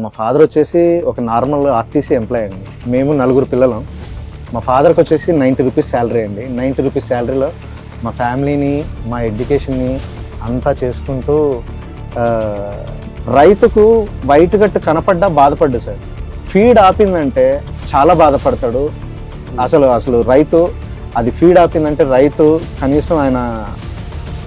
మా ఫాదర్ వచ్చేసి ఒక నార్మల్ ఆర్టీసీ ఎంప్లాయ్ అండి. మేము నలుగురు పిల్లలం. మా ఫాదర్కి వచ్చేసి 90 రూపీస్ శాలరీ అండి. 90 రూపీస్ శాలరీలో మా ఫ్యామిలీని, మా ఎడ్యుకేషన్ని అంతా చేసుకుంటూ రైతుకు వైట్ గట్టు కనపడ్డా బాధపడ్డు సార్. ఫీడ్ ఆపిందంటే చాలా బాధపడతాడు. అసలు అసలు రైతు అది ఫీడ్ ఆపిందంటే రైతు కనీసం ఆయన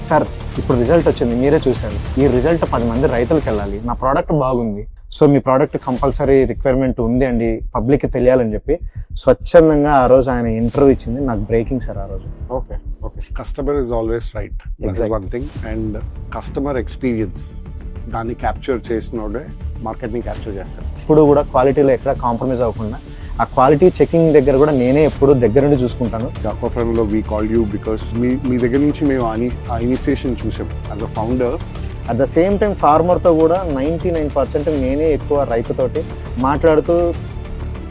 సార్ ఇప్పుడు రిజల్ట్ వచ్చింది, మీరే చూశారు. ఈ రిజల్ట్ 10 మంది రైతులకు వెళ్ళాలి, నా ప్రోడక్ట్ బాగుంది, సో మీ ప్రోడక్ట్ కంపల్సరీ రిక్వైర్మెంట్ ఉంది అండి, పబ్లిక్కి తెలియాలని చెప్పి స్వచ్ఛందంగా ఆ రోజు ఆయన ఇంటర్వ్యూ ఇచ్చింది నాకు బ్రేకింగ్ సార్ ఆ రోజు. Okay okay customer is always right, one thing. And customer experience దాన్ని క్యాప్చర్ చేసినోడే మార్కెట్ని క్యాప్చర్ చేస్తారు. ఇప్పుడు కూడా క్వాలిటీలో ఎక్కడ కాంప్రమైజ్ అవ్వకుండా ఆ క్వాలిటీ చెకింగ్ దగ్గర కూడా నేనే ఎప్పుడు దగ్గర నుండి చూసుకుంటాను. లో వీ కాల్ యూ బికాస్ మీ దగ్గర నుంచి మేము ఆ ఇనిషియేషన్ చూసాం as a founder. At the same time ఫార్మర్తో కూడా 99% నేనే ఎక్కువ రైతుతోటి మాట్లాడుతూ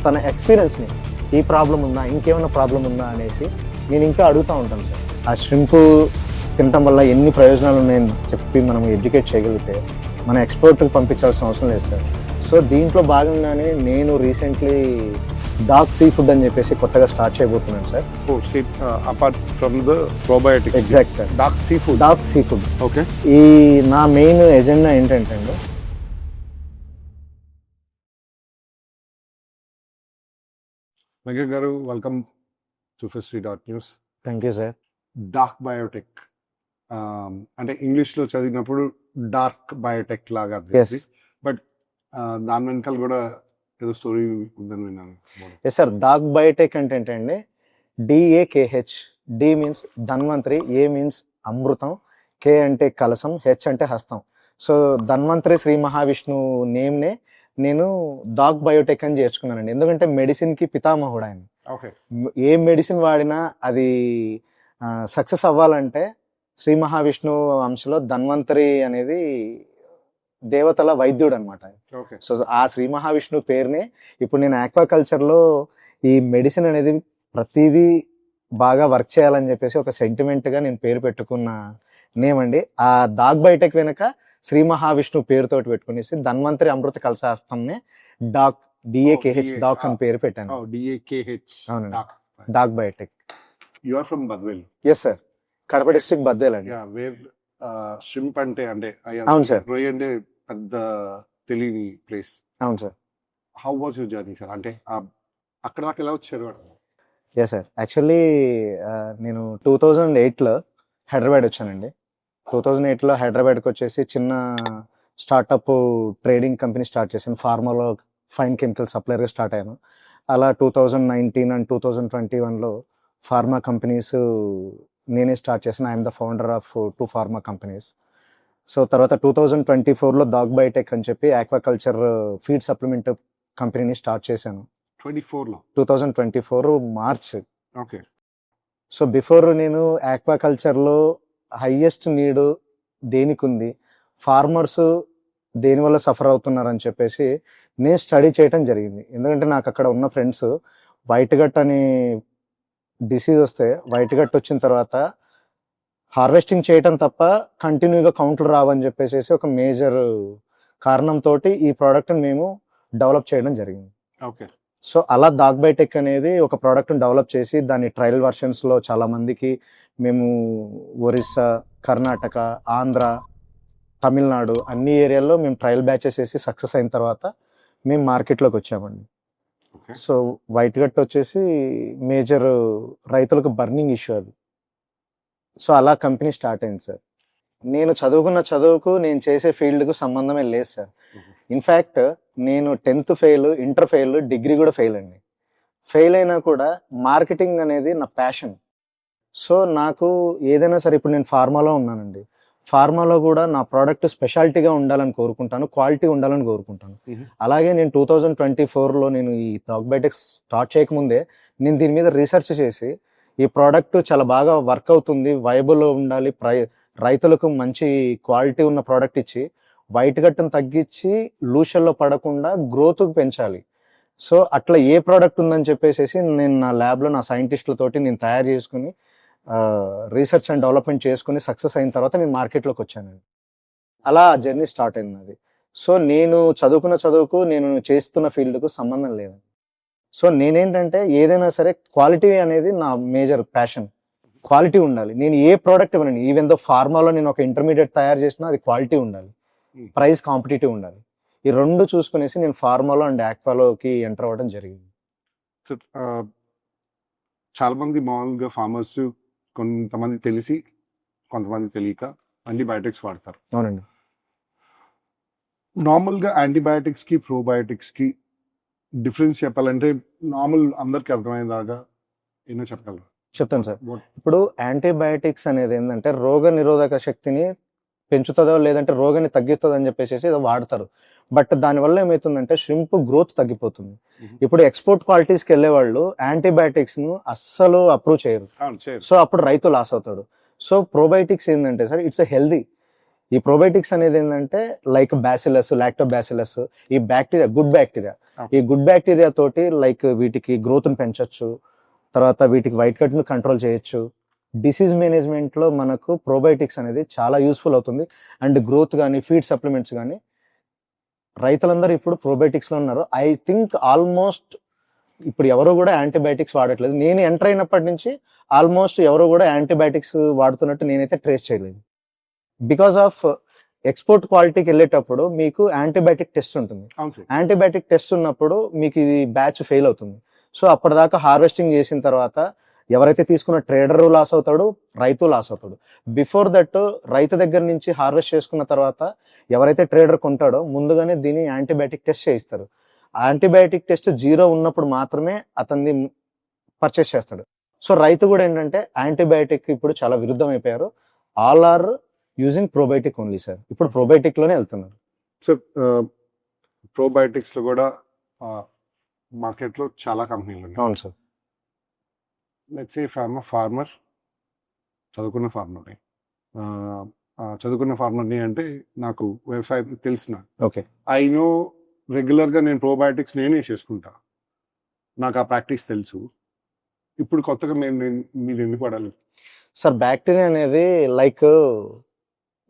తన ఎక్స్పీరియన్స్ని, ఈ ప్రాబ్లం ఉందా, ఇంకేమైనా ప్రాబ్లం ఉందా అనేసి నేను ఇంకా అడుగుతూ ఉంటాను సార్. ఆ ష్రింప్ తినటం వల్ల ఎన్ని ప్రయోజనాలు ఉన్నాయని చెప్పి మనం ఎడ్యుకేట్ చేయగలిగితే మన ఎక్స్పోర్ట్కి పంపించాల్సిన అవసరం లేదు సార్. సో దీంట్లో భాగంగానే నేను రీసెంట్లీ డార్క్ సీ ఫుడ్ అని చెప్పేసి కొత్తగా స్టార్ట్ చేయబోతున్నాను sir. Apart from the probiotic. Exact sir, dark sea food. Dark sea food. Okay. ఈ నా మెయిన్ ఎజెండా ఏంటంటే అండి, వెంకట్ గారు, welcome to Fistry.news. Thank you sir. Dark Biotech అంటే ఇంగ్లీష్లో చదివినప్పుడు డార్క్ బయోటెక్ లాగా అనిపిస్తుంది, బట్ దాని వెనకాల కూడా ఏదో స్టోరీ ఉందని విన్నాను. ఎస్ సార్, డార్క్ బయోటెక్ అంటే ఏంటంటే DAKH. డి మీన్స్ ధన్వంతరి, ఏ మీన్స్ అమృతం, కే అంటే కలసం, హెచ్ అంటే హస్తం. సో ధన్వంతరి శ్రీ మహావిష్ణువు నేమ్నే నేను డార్క్ బయోటెక్ అని చేర్చుకున్నానండి. ఎందుకంటే మెడిసిన్కి పితామహుడు ఆయన. ఓకే. ఏ మెడిసిన్ వాడినా అది సక్సెస్ అవ్వాలంటే శ్రీ మహావిష్ణువు అంశలో ధన్వంతరి అనేది దేవతల వైద్యుడు అనమాట. ఓకే. సో ఆ శ్రీ మహావిష్ణువు పేరునే ఇప్పుడు నేను ఆక్వాకల్చర్లో ఈ మెడిసిన్ అనేది ప్రతిదీ బాగా వర్క్ చేయాలని చెప్పేసి ఒక సెంటిమెంట్గా నేను పేరు పెట్టుకున్న నేమ్ అండి. ఆ డార్క్ బయోటెక్ వెనక శ్రీ మహావిష్ణువు పేరుతోటి పెట్టుకునేసి ధన్వంతరి అమృత కలశాస్త్రంనే డాక్ DAKH డాక్ అని పేరు పెట్టాను. అవునండి, dark biotech. You are from Badvel? Yes sir, Kadapa district Badvel అండి. వేర్ షింప్ అంటే అవును సార్, రొయ్య అంటే పెద్ద తెలియని ప్లేస్. అవును sir. How was your journey sir? అంటే అక్కడ దాకా ఎలా వచ్చారు? ఎస్ సార్, యాక్చువల్లీ నేను 2008లో హైదరాబాద్ వచ్చానండి. 2008లో హైదరాబాద్కి వచ్చేసి చిన్న స్టార్టప్ ట్రేడింగ్ కంపెనీ స్టార్ట్ చేశాను. ఫార్మాలో ఫైన్ కెమికల్ సప్లయర్గా స్టార్ట్ అయ్యాను. అలా 2019 అండ్ 2021లో ఫార్మా కంపెనీస్ నేనే స్టార్ట్ చేశాను. I'm the founder of 2 pharma companies. So తర్వాత 2024లో డార్క్ బయోటెక్ అని చెప్పి ఆక్వాకల్చర్ ఫీడ్ సప్లిమెంట్ కంపెనీని స్టార్ట్ చేశాను. 2024 మార్చ్. ఓకే. సో బిఫోర్ నేను ఆక్వాకల్చర్లో హైయెస్ట్ నీడ్ దేనికి ఉంది, ఫార్మర్స్ దేనివల్ల సఫర్ అవుతున్నారని చెప్పేసి నేను స్టడీ చేయటం జరిగింది. ఎందుకంటే నాకు అక్కడ ఉన్న ఫ్రెండ్స్ వైట్ గట్ అనే డిసీజ్ వస్తే, వైట్ గట్ వచ్చిన తర్వాత హార్వెస్టింగ్ చేయటం తప్ప కంటిన్యూగా కౌంట్లు రావని చెప్పేసి ఒక మేజర్ కారణంతో ఈ ప్రోడక్ట్ని మేము డెవలప్ చేయడం జరిగింది. ఓకే. సో అలా డార్క్ బయోటెక్ అనేది ఒక ప్రోడక్ట్ని డెవలప్ చేసి దాన్ని ట్రయల్ వర్షన్స్లో చాలామందికి మేము ఒరిస్సా, కర్ణాటక, ఆంధ్ర, తమిళనాడు అన్ని ఏరియాల్లో మేము ట్రయల్ బ్యాచెస్ వేసి సక్సెస్ అయిన తర్వాత మేము మార్కెట్లోకి వచ్చామండి. సో వైట్ గట్ వచ్చేసి మేజర్ రైతులకు బర్నింగ్ ఇష్యూ అది. సో అలా కంపెనీ స్టార్ట్ అయింది సార్. నేను చదువుకున్న చదువుకు నేను చేసే ఫీల్డ్కు సంబంధమే లేదు సార్. ఇన్ఫ్యాక్ట్ నేను 10th fail, inter fail, degree కూడా ఫెయిల్ అండి. ఫెయిల్ అయినా కూడా మార్కెటింగ్ అనేది నా ప్యాషన్. సో నాకు ఏదైనా సరే, ఇప్పుడు నేను ఫార్మాలో ఉన్నానండి, ఫార్మాలో కూడా నా ప్రోడక్ట్ స్పెషాలిటీగా ఉండాలని కోరుకుంటాను, క్వాలిటీ ఉండాలని కోరుకుంటాను. అలాగే నేను 2024లో నేను ఈ డార్క్ బయోటెక్ స్టార్ట్ చేయకముందే నేను దీని మీద రీసెర్చ్ చేసి ఈ ప్రోడక్ట్ చాలా బాగా వర్క్ అవుతుంది, వైబుల్ ఉండాలి, రైతులకు మంచి క్వాలిటీ ఉన్న ప్రోడక్ట్ ఇచ్చి వైట్ గట్టును తగ్గించి లూషన్లో పడకుండా గ్రోత్కి పెంచాలి. సో అట్లా ఏ ప్రోడక్ట్ ఉందని చెప్పేసి నేను నా ల్యాబ్లో నా సైంటిస్టులతోటి నేను తయారు చేసుకుని రీసెర్చ్ అండ్ డెవలప్మెంట్ చేసుకుని సక్సెస్ అయిన తర్వాత నేను మార్కెట్లోకి వచ్చానండి. అలా జర్నీ స్టార్ట్ అయింది అది. సో నేను చదువుకున్న చదువుకు నేను చేస్తున్న ఫీల్డ్కు సంబంధం లేదు. సో నేనేంటంటే ఏదైనా సరే క్వాలిటీ అనేది నా మేజర్ ప్యాషన్. క్వాలిటీ ఉండాలి. నేను ఏ ప్రోడక్ట్ ఇవ్వనండి, ఈవెన్ దో ఫార్మాలో నేను ఒక ఇంటర్మీడియట్ తయారు చేసినా అది క్వాలిటీ ఉండాలి, ప్రైస్ కాంపిటేటివ్ ఉండాలి. ఈ రెండు చూసుకునేసి నేను ఫార్మాలో అండ్ ఆక్వాలోకి ఎంటర్ అవ్వడం జరిగింది. సో చాలా మంది మామూలుగా ఫార్మర్స్ కొంతమంది తెలిసి కొంతమంది తెలియక యాంటీబయాటిక్స్ వాడతారు. అవునండి. నార్మల్గా యాంటీబయాటిక్స్కి ప్రోబయాటిక్స్కి డిఫరెన్స్ చెప్పాలంటే నార్మల్ అందరికి అర్థమయ్యేదాకా ఏమో చెప్పగలరు? చెప్తాను సార్. ఇప్పుడు యాంటీబయాటిక్స్ అనేది ఏంటంటే రోగ నిరోధక శక్తిని పెంచుతుందో లేదంటే రోగాన్ని తగ్గిస్తుందో అని చెప్పేసి ఏదో వాడతారు. బట్ దానివల్ల ఏమవుతుందంటే ష్రింప్ గ్రోత్ తగ్గిపోతుంది. ఇప్పుడు ఎక్స్పోర్ట్ క్వాలిటీస్కి వెళ్ళే వాళ్ళు యాంటీబయాటిక్స్ను అస్సలు అప్రూవ్ చేయరు. సో అప్పుడు రైతు లాస్ అవుతాడు. సో ప్రోబయోటిక్స్ ఏంటంటే సార్ ఇట్స్ హెల్దీ. ఈ ప్రోబయోటిక్స్ అనేది ఏంటంటే లైక్ బ్యాసిలస్, లాక్టోబాసిలస్, ఈ బ్యాక్టీరియా గుడ్ బ్యాక్టీరియా, ఈ గుడ్ బ్యాక్టీరియా తోటి లైక్ వీటికి గ్రోత్ని పెంచవచ్చు, తర్వాత వీటికి వైట్ కట్ను కంట్రోల్ చేయొచ్చు. డిసీజ్ మేనేజ్మెంట్లో మనకు ప్రోబయోటిక్స్ అనేది చాలా యూస్ఫుల్ అవుతుంది. అండ్ గ్రోత్ కానీ ఫీడ్ సప్లిమెంట్స్ కానీ రైతులందరూ ఇప్పుడు ప్రోబయోటిక్స్లో ఉన్నారు. ఐ థింక్ ఆల్మోస్ట్ ఇప్పుడు ఎవరు కూడా యాంటీబయాటిక్స్ వాడట్లేదు. నేను ఎంటర్ అయినప్పటి నుంచి ఆల్మోస్ట్ ఎవరు కూడా యాంటీబయాటిక్స్ వాడుతున్నట్టు నేనైతే ట్రేస్ చేయలేదు. బికాస్ ఆఫ్ ఎక్స్పోర్ట్ క్వాలిటీకి వెళ్ళేటప్పుడు మీకు యాంటీబయాటిక్ టెస్ట్ ఉంటుంది. యాంటీబయాటిక్ టెస్ట్ ఉన్నప్పుడు మీకు ఇది బ్యాచ్ ఫెయిల్ అవుతుంది. సో అప్పటిదాకా హార్వెస్టింగ్ చేసిన తర్వాత ఎవరైతే తీసుకున్న ట్రేడరు లాస్ అవుతాడు, రైతు లాస్ అవుతాడు. బిఫోర్ దట్ రైతు దగ్గర నుంచి హార్వెస్ట్ చేసుకున్న తర్వాత ఎవరైతే ట్రేడర్ కొంటాడో ముందుగానే దీన్ని యాంటీబయాటిక్ టెస్ట్ చేయిస్తారు. యాంటీబయాటిక్ టెస్ట్ 0 ఉన్నప్పుడు మాత్రమే అతన్ని పర్చేస్ చేస్తాడు. సో రైతు కూడా ఏంటంటే యాంటీబయాటిక్ ఇప్పుడు చాలా విరుద్ధం అయిపోయారు. All are using probiotic only sir. ఇప్పుడు ప్రోబయోటిక్లోనే వెళ్తున్నారు. సో ప్రోబయోటిక్స్లో కూడా మార్కెట్లో చాలా కంపెనీలు ఉన్నాయి. అవును సార్. లెట్స్ సే ఫార్మర్ చదువుకున్న ఫార్మర్ని చదువుకున్న ఫార్మర్ని అంటే నాకు వ్యవసాయం తెలిసిన ఓకే, ఐ నో రెగ్యులర్గా నేను ప్రోబయోటిక్స్ నేనే చేసుకుంటా, నాకు ఆ ప్రాక్టీస్ తెలుసు. ఇప్పుడు కొత్తగా మీరు ఎందుకు పడాలి సార్? బ్యాక్టీరియా అనేది లైక్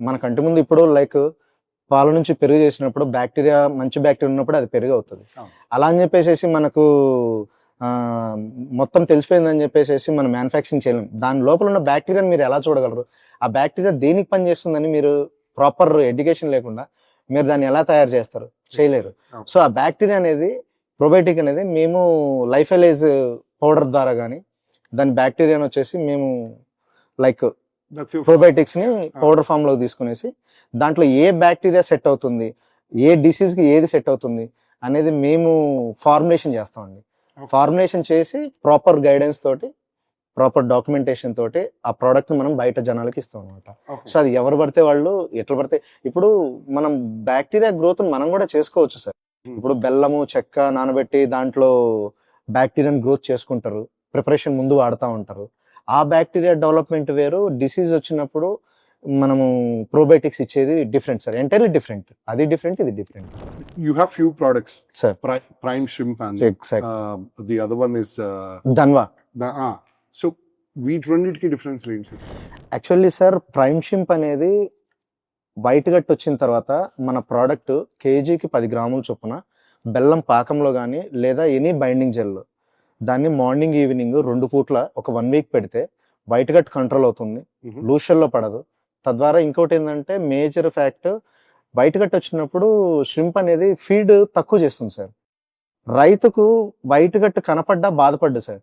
మన కంటి ముందు ఇప్పుడు లైక్ పాల నుంచి పెరుగు చేసినప్పుడు బ్యాక్టీరియా మంచి బ్యాక్టీరియా ఉన్నప్పుడు అది పెరుగు అవుతుంది. అలా అని చెప్పేసి మనకు మొత్తం తెలిసిపోయిందని చెప్పేసి మనం మ్యానుఫ్యాక్చరింగ్ చేయలేం. దాని లోపల ఉన్న బ్యాక్టీరియాని మీరు ఎలా చూడగలరు? ఆ బ్యాక్టీరియా దేనికి పని చేస్తుందని మీరు ప్రాపర్ ఎడ్యుకేషన్ లేకుండా మీరు దాన్ని ఎలా తయారు చేస్తారు? చేయలేరు. సో ఆ బ్యాక్టీరియా అనేది ప్రోబయోటిక్ అనేది మేము లైఫ్ ఎలైజ్ పౌడర్ ద్వారా కానీ దాని బ్యాక్టీరియాని వచ్చేసి మేము లైక్ ప్రోబయోటిక్స్ని పౌడర్ ఫామ్లో తీసుకునేసి దాంట్లో ఏ బ్యాక్టీరియా సెట్ అవుతుంది, ఏ డిసీజ్కి ఏది సెట్ అవుతుంది అనేది మేము ఫార్ములేషన్ చేస్తామండి. ఫార్ములేషన్ చేసి ప్రాపర్ గైడెన్స్ తోటి ప్రాపర్ డాక్యుమెంటేషన్ తోటి ఆ ప్రోడక్ట్ మనం బయట జనాలకి ఇస్తాం అనమాట. సో అది ఎవరు పడితే వాళ్ళు ఎట్లా పడితే ఇప్పుడు మనం బ్యాక్టీరియా గ్రోత్ మనం కూడా చేసుకోవచ్చు సార్. ఇప్పుడు బెల్లము చెక్క నానబెట్టి దాంట్లో బ్యాక్టీరియాని గ్రోత్ చేసుకుంటారు, ప్రిపరేషన్ ముందు వాడుతూ ఉంటారు. ఆ బ్యాక్టీరియా డెవలప్మెంట్ వేరు, డిసీజ్ వచ్చినప్పుడు మనము ప్రోబయోటిక్స్ ఇచ్చేది డిఫరెంట్ సార్, ఎంటైర్లీ డిఫరెంట్. అది డిఫరెంట్, ఇది different. You have few products, sir. Prime Shrimp and exactly. The other one is Danva. So వీటికి డిఫరెన్స్ ఏంటి? యాక్చువల్లీ సార్ ప్రైమ్ షింప్ అనేది వైట్ గట్ వచ్చిన తర్వాత మన ప్రోడక్ట్ కేజీకి 10 గ్రాముల చొప్పున బెల్లం పాకంలో కానీ లేదా ఎనీ బైండింగ్ జెల్లో దాన్ని మార్నింగ్ ఈవినింగ్ 2 పూట్ల ఒక 1 వీక్ పెడితే వైట్ గట్ కంట్రోల్ అవుతుంది, లూషల్లో పడదు. తద్వారా ఇంకోటి ఏంటంటే మేజర్ ఫ్యాక్ట్, వైట్ గట్ వచ్చినప్పుడు ష్రింప్ అనేది ఫీడ్ తక్కువ చేస్తుంది సార్. రైతుకు వైట్ గట్ కనపడ్డా బాధపడ్డు సార్,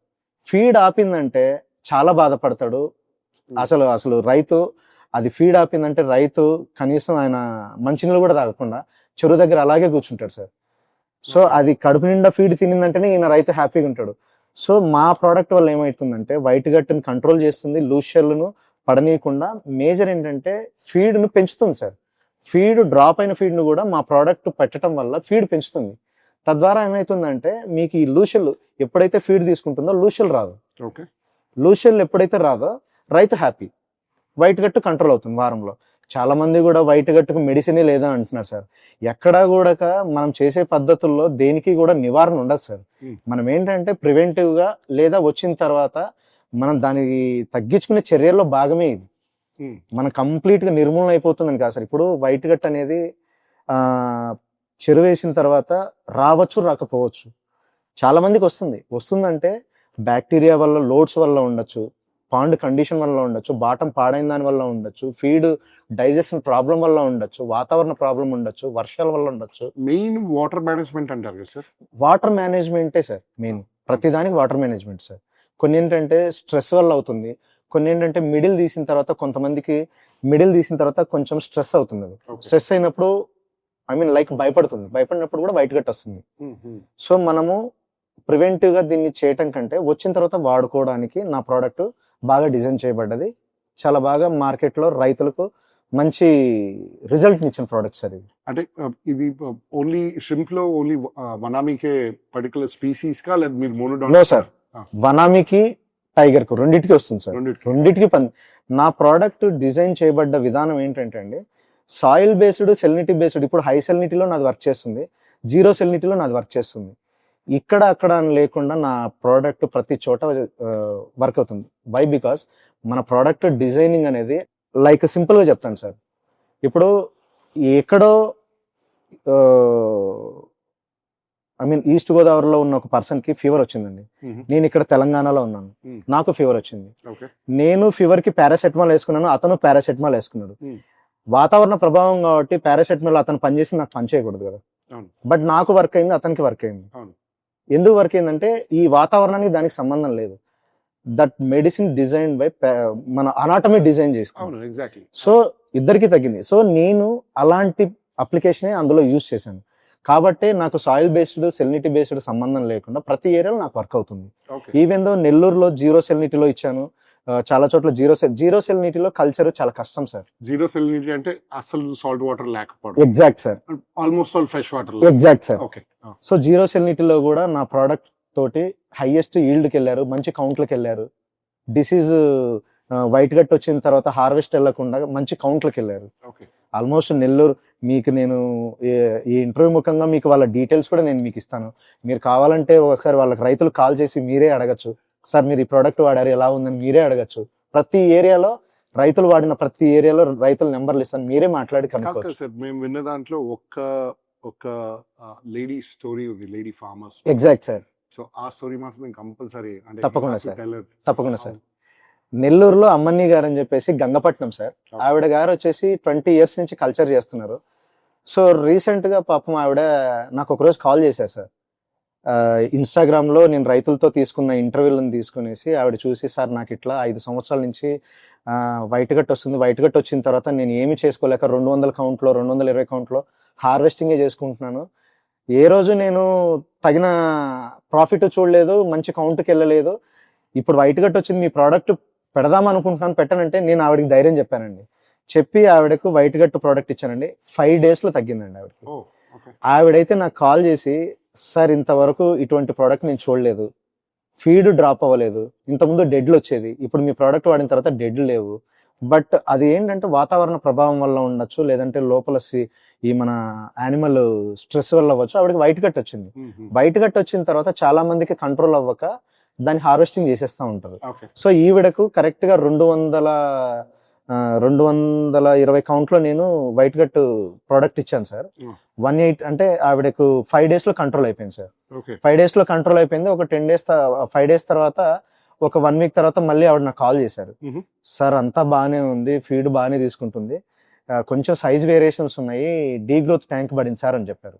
ఫీడ్ ఆపిందంటే చాలా బాధపడతాడు. అసలు రైతు అది ఫీడ్ ఆపిందంటే రైతు కనీసం ఆయన మంచినీళ్ళు కూడా తాగకుండా చెరువు దగ్గర అలాగే కూర్చుంటాడు సార్. సో అది కడుపు నిండా ఫీడ్ తినిందంటేనే ఈయన రైతు హ్యాపీగా ఉంటాడు. సో మా ప్రోడక్ట్ వల్ల ఏమవుతుందంటే వైట్ గట్ని కంట్రోల్ చేస్తుంది, లూషర్లను పడనీయకుండా. మేజర్ ఏంటంటే ఫీడ్ను పెంచుతుంది సార్. ఫీడ్ డ్రాప్ అయిన ఫీడ్ను కూడా మా ప్రోడక్ట్ పెట్టడం వల్ల ఫీడ్ పెంచుతుంది. తద్వారా ఏమవుతుందంటే మీకు ఈ లూషల్ ఎప్పుడైతే ఫీడ్ తీసుకుంటుందో లూషల్ రాదు. ఓకే, లూషల్ ఎప్పుడైతే రాదో రైతు హ్యాపీ, వైట్ గట్టు కంట్రోల్ అవుతుంది వారంలో. చాలా మంది కూడా వైట్ గట్టుకు మెడిసినే లేదా అంటున్నారు సార్. ఎక్కడా కూడా మనం చేసే పద్ధతుల్లో దేనికి కూడా నివారణ ఉండదు సార్. మనం ఏంటంటే ప్రివెంటివ్గా లేదా వచ్చిన తర్వాత మనం దానికి తగ్గించుకునే చర్యల్లో భాగమే ఇది. మనం కంప్లీట్గా నిర్మూలన అయిపోతుందని కాదు సార్. ఇప్పుడు వైట్ గట్ అనేది చెరువు వేసిన తర్వాత రావచ్చు రాకపోవచ్చు. చాలా మందికి వస్తుందంటే బ్యాక్టీరియా వల్ల, లోడ్స్ వల్ల ఉండొచ్చు, పాండ్ కండిషన్ వల్ల ఉండొచ్చు, బాటం పాడైన దాని వల్ల ఉండొచ్చు, ఫీడ్ డైజెషన్ ప్రాబ్లం వల్ల ఉండొచ్చు, వాతావరణ ప్రాబ్లం ఉండొచ్చు, వర్షాల వల్ల ఉండొచ్చు. మెయిన్ వాటర్ మేనేజ్మెంట్ అంటారు కదా సార్? వాటర్ మేనేజ్మెంటే సార్ మెయిన్. ప్రతిదానికి వాటర్ మేనేజ్మెంట్ సార్. కొన్ని ఏంటంటే స్ట్రెస్ వల్ల అవుతుంది, కొన్ని ఏంటంటే మిడిల్ తీసిన తర్వాత కొంతమందికి మిడిల్ తీసిన తర్వాత కొంచెం స్ట్రెస్ అవుతుంది. అది స్ట్రెస్ అయినప్పుడు లైక్ భయపడినప్పుడు కూడా వైట్ గట్ వస్తుంది. సో మనము ప్రివెంటివ్ గా దీన్ని చేయటం కంటే వచ్చిన తర్వాత వాడుకోవడానికి నా ప్రోడక్ట్ బాగా డిజైన్ చేయబడ్డది. చాలా బాగా మార్కెట్లో రైతులకు మంచి రిజల్ట్ ఇచ్చిన ప్రోడక్ట్స్ అది. అంటే ఇది ఓన్లీ షింప్ లో ఓన్లీ వనామీకే పర్టికులర్ స్పీసీస్ కా లేదా మీరు మోనోడాన్? నో సార్, వనామీకి, టైగర్ కు రెండింటికి వస్తుంది సార్. రెండింటికి నా ప్రోడక్ట్ డిజైన్ చేయబడ్డ విధానం ఏంటంటే అండి, సాయిల్ బేస్డ్, సెలినిటీ బేస్డ్. ఇప్పుడు హై సెలినిటీలో నాది వర్క్ చేస్తుంది, జీరో సెలినిటీలో నాది వర్క్ చేస్తుంది. ఇక్కడ అక్కడ అని లేకుండా నా ప్రోడక్ట్ ప్రతి చోట వర్క్ అవుతుంది. వై? బికాస్ మన ప్రోడక్ట్ డిజైనింగ్ అనేది లైక్ సింపుల్గా చెప్తాను సార్. ఇప్పుడు ఎక్కడో ఈస్ట్ గోదావరిలో ఉన్న ఒక పర్సన్కి ఫీవర్ వచ్చిందండి. నేను ఇక్కడ తెలంగాణలో ఉన్నాను, నాకు ఫీవర్ వచ్చింది. నేను ఫీవర్కి పారాసెటమాల్ వేసుకున్నాను, అతను పారాసెటమాల్ వేసుకున్నాడు. వాతావరణ ప్రభావం కాబట్టి పారాసెటమాల్ అతను పనిచేసి నాకు పని చేయకూడదు కదా. బట్ నాకు వర్క్ అయింది, అతనికి వర్క్ అయింది. ఎందుకు వర్క్ అయిందంటే ఈ వాతావరణానికి దానికి సంబంధం లేదు. దట్ మెడిసిన్ డిజైన్ బై మన అనాటమీ డిజైన్ చేసుకున్నాను. సో ఇద్దరికి తగ్గింది. సో నేను అలాంటి అప్లికేషన్ అందులో యూజ్ చేశాను కాబట్టి నాకు సాయిల్ బేస్డ్, సెలినిటీ బేస్డ్ సంబంధం లేకుండా ప్రతి ఏరియాలో నాకు వర్క్ అవుతుంది. ఈవెన్ దో నెల్లూరులో జీరో సెలినిటీలో ఇచ్చాను, చాలా చోట్ల జీరో సెలినిటీలో కల్చర్ చాలా కష్టం సార్. జీరో సెలినిటీ అంటే అసలు సాల్ట్ వాటర్ లేకపోవడం. Exact sir, almost all fresh water. Exact sir. So zero సెలినిటీలో కూడా నా ప్రోడక్ట్ తోటి హైయెస్ట్ ఈల్డ్కి వెళ్ళారు, మంచి కౌంట్లకు వెళ్ళారు. డిసీజ్ వైట్ గట్ వచ్చిన తర్వాత హార్వెస్ట్ వెళ్ళకుండా మంచి కౌంట్లకు వెళ్ళారు. ఆల్మోస్ట్ నెల్లూరు మీకు నేను ఈ ఇంటర్వ్యూ ముఖంగా మీకు వాళ్ళ డీటెయిల్స్ కూడా నేను మీకు ఇస్తాను. మీరు కావాలంటే ఒకసారి వాళ్ళకి రైతులు కాల్ చేసి మీరే అడగచ్చు, సార్ మీరు ఈ ప్రోడక్ట్ వాడారు ఎలా ఉందని మీరే అడగచ్చు. ప్రతి ఏరియాలో రైతులు వాడిన ప్రతి ఏరియాలో రైతుల నెంబర్లు ఇస్తాను, మీరే మాట్లాడి కనుక్కోవచ్చు. సార్ మేము విన్న దాంట్లో ఒక లేడీ స్టోరీ ఉంది, lady farmers. Exact sir. So ఆ స్టోరీ మాత్రం కంపల్సరీ. తప్పకుండా సార్, తప్పకుండా సార్. నెల్లూరులో అమ్మన్ని గారు అని చెప్పేసి గంగపట్నం సార్. ఆవిడ గారు వచ్చేసి 20 years నుంచి కల్చర్ చేస్తున్నారు. సో రీసెంట్గా పాపం ఆవిడ నాకు ఒకరోజు కాల్ చేశారు సార్. ఇన్స్టాగ్రామ్లో నేను రైతులతో తీసుకున్న ఇంటర్వ్యూలను తీసుకునేసి ఆవిడ చూసి, సార్ నాకు ఇట్లా 5 సంవత్సరాల నుంచి వైట్ గట్ వస్తుంది, వైట్ గట్ వచ్చిన తర్వాత నేను ఏమి చేసుకోలేక 200 కౌంట్లో 220 కౌంట్లో హార్వెస్టింగే చేసుకుంటున్నాను. ఏ రోజు నేను తగిన ప్రాఫిట్ చూడలేదు, మంచి కౌంట్కి వెళ్ళలేదు. ఇప్పుడు వైట్ గట్ వచ్చింది, మీ ప్రోడక్ట్ పెడదాం అనుకుంటున్నాను, పెట్టనంటే నేను ఆవిడకి ధైర్యం చెప్పానండి. చెప్పి ఆవిడకు వైట్ గట్ ప్రోడక్ట్ ఇచ్చానండి. 5 daysలో తగ్గిందండి ఆవిడకి. ఆవిడైతే నాకు కాల్ చేసి, సార్ ఇంతవరకు ఇటువంటి ప్రోడక్ట్ నేను చూడలేదు, ఫీడ్ డ్రాప్ అవ్వలేదు, ఇంతకుముందు డెడ్లు వచ్చేది, ఇప్పుడు మీ ప్రోడక్ట్ వాడిన తర్వాత డెడ్లు లేవు. బట్ అది ఏంటంటే వాతావరణ ప్రభావం వల్ల ఉండొచ్చు, లేదంటే లోపల ఈ మన యానిమల్ స్ట్రెస్ వల్ల అవ్వచ్చు. ఆవిడకి వైట్ గట్ వచ్చింది. వైట్ గట్ వచ్చిన తర్వాత చాలా మందికి కంట్రోల్ అవ్వక దాన్ని హార్వెస్టింగ్ చేసేస్తూ ఉంటారు. సో ఈవిడకు కరెక్ట్గా 220 కౌంట్లో నేను వైట్ గట్ ప్రోడక్ట్ ఇచ్చాను సార్. 18 అంటే ఆవిడకు 5 daysలో కంట్రోల్ అయిపోయింది సార్. 5 daysలో కంట్రోల్ అయిపోయింది. ఒక 5 days తర్వాత, ఒక 1 week తర్వాత మళ్ళీ ఆవిడ నాకు కాల్ చేశారు. సార్ అంతా బాగానే ఉంది, ఫీడ్ బాగానే తీసుకుంటుంది, కొంచెం సైజ్ వేరియేషన్స్ ఉన్నాయి, డీ గ్రోత్ ట్యాంక్ పడింది సార్ అని చెప్పారు.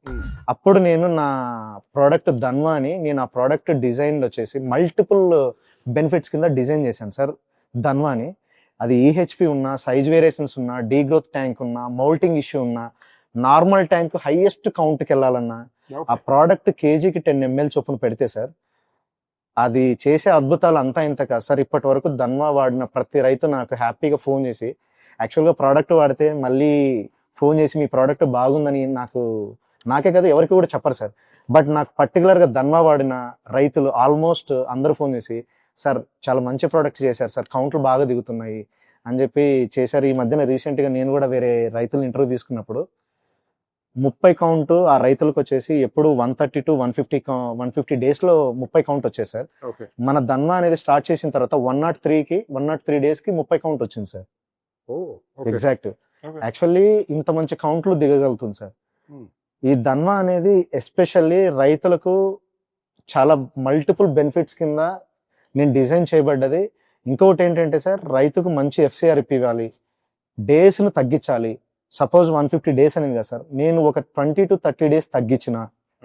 అప్పుడు నేను నా ప్రోడక్ట్ ధన్వాని, నేను ఆ ప్రోడక్ట్ డిజైన్ వచ్చేసి మల్టిపుల్ బెనిఫిట్స్ కింద డిజైన్ చేశాను సార్. ధన్వాని అది ఈహెచ్పి ఉన్నా, సైజ్ వేరియేషన్స్ ఉన్నా, డీ గ్రోత్ ట్యాంక్ ఉన్నా, మౌల్టింగ్ ఇష్యూ ఉన్నా, నార్మల్ ట్యాంక్ హైయెస్ట్ కౌంట్కి వెళ్ళాలన్నా ఆ ప్రోడక్ట్ కేజీకి 10 ml చొప్పున పెడితే సార్ అది చేసే అద్భుతాలు అంతా ఇంత కాదు సార్. ఇప్పటి వరకు ధన్వా వాడిన ప్రతి రైతు నాకు హ్యాపీగా ఫోన్ చేసి, యాక్చువల్గా ప్రోడక్ట్ వాడితే మళ్ళీ ఫోన్ చేసి మీ ప్రోడక్ట్ బాగుందని నాకే కదా ఎవరికి కూడా చెప్పరు సార్. బట్ నాకు పర్టికులర్గా ధన్వా వాడిన రైతులు ఆల్మోస్ట్ అందరూ ఫోన్ చేసి, సార్ చాలా మంచి ప్రోడక్ట్స్ చేశారు సార్, కౌంట్లు బాగా దిగుతున్నాయి అని చెప్పి చేశారు. ఈ మధ్యన రీసెంట్గా నేను కూడా వేరే రైతులు ఇంటర్వ్యూ తీసుకున్నప్పుడు 30 కౌంట్ ఆ రైతులకు వచ్చేసి ఎప్పుడు 130 to 150 daysలో 30 కౌంట్ వచ్చేది సార్. మన ధన్వా అనేది స్టార్ట్ చేసిన తర్వాత 103 daysకి 30 కౌంట్ వచ్చింది సార్. ఎగ్జాక్ట్. యాక్చువల్లీ ఇంత మంచి కౌంట్లు దిగగలుగుతుంది సార్. Hmm. ఈ ధన్వా అనేది ఎస్పెషల్లీ రైతులకు చాలా మల్టిపుల్ బెనిఫిట్స్ కింద నేను డిజైన్ చేయబడ్డది. ఇంకొకటి ఏంటంటే సార్, రైతుకు మంచి ఎఫ్సిఆర్ ఇవ్వాలి, డేస్ను తగ్గించాలి. సపోజ్ 150 డేస్ అనేది కదా సార్, నేను ఒక 20 to 30 డేస్ తగ్గించిన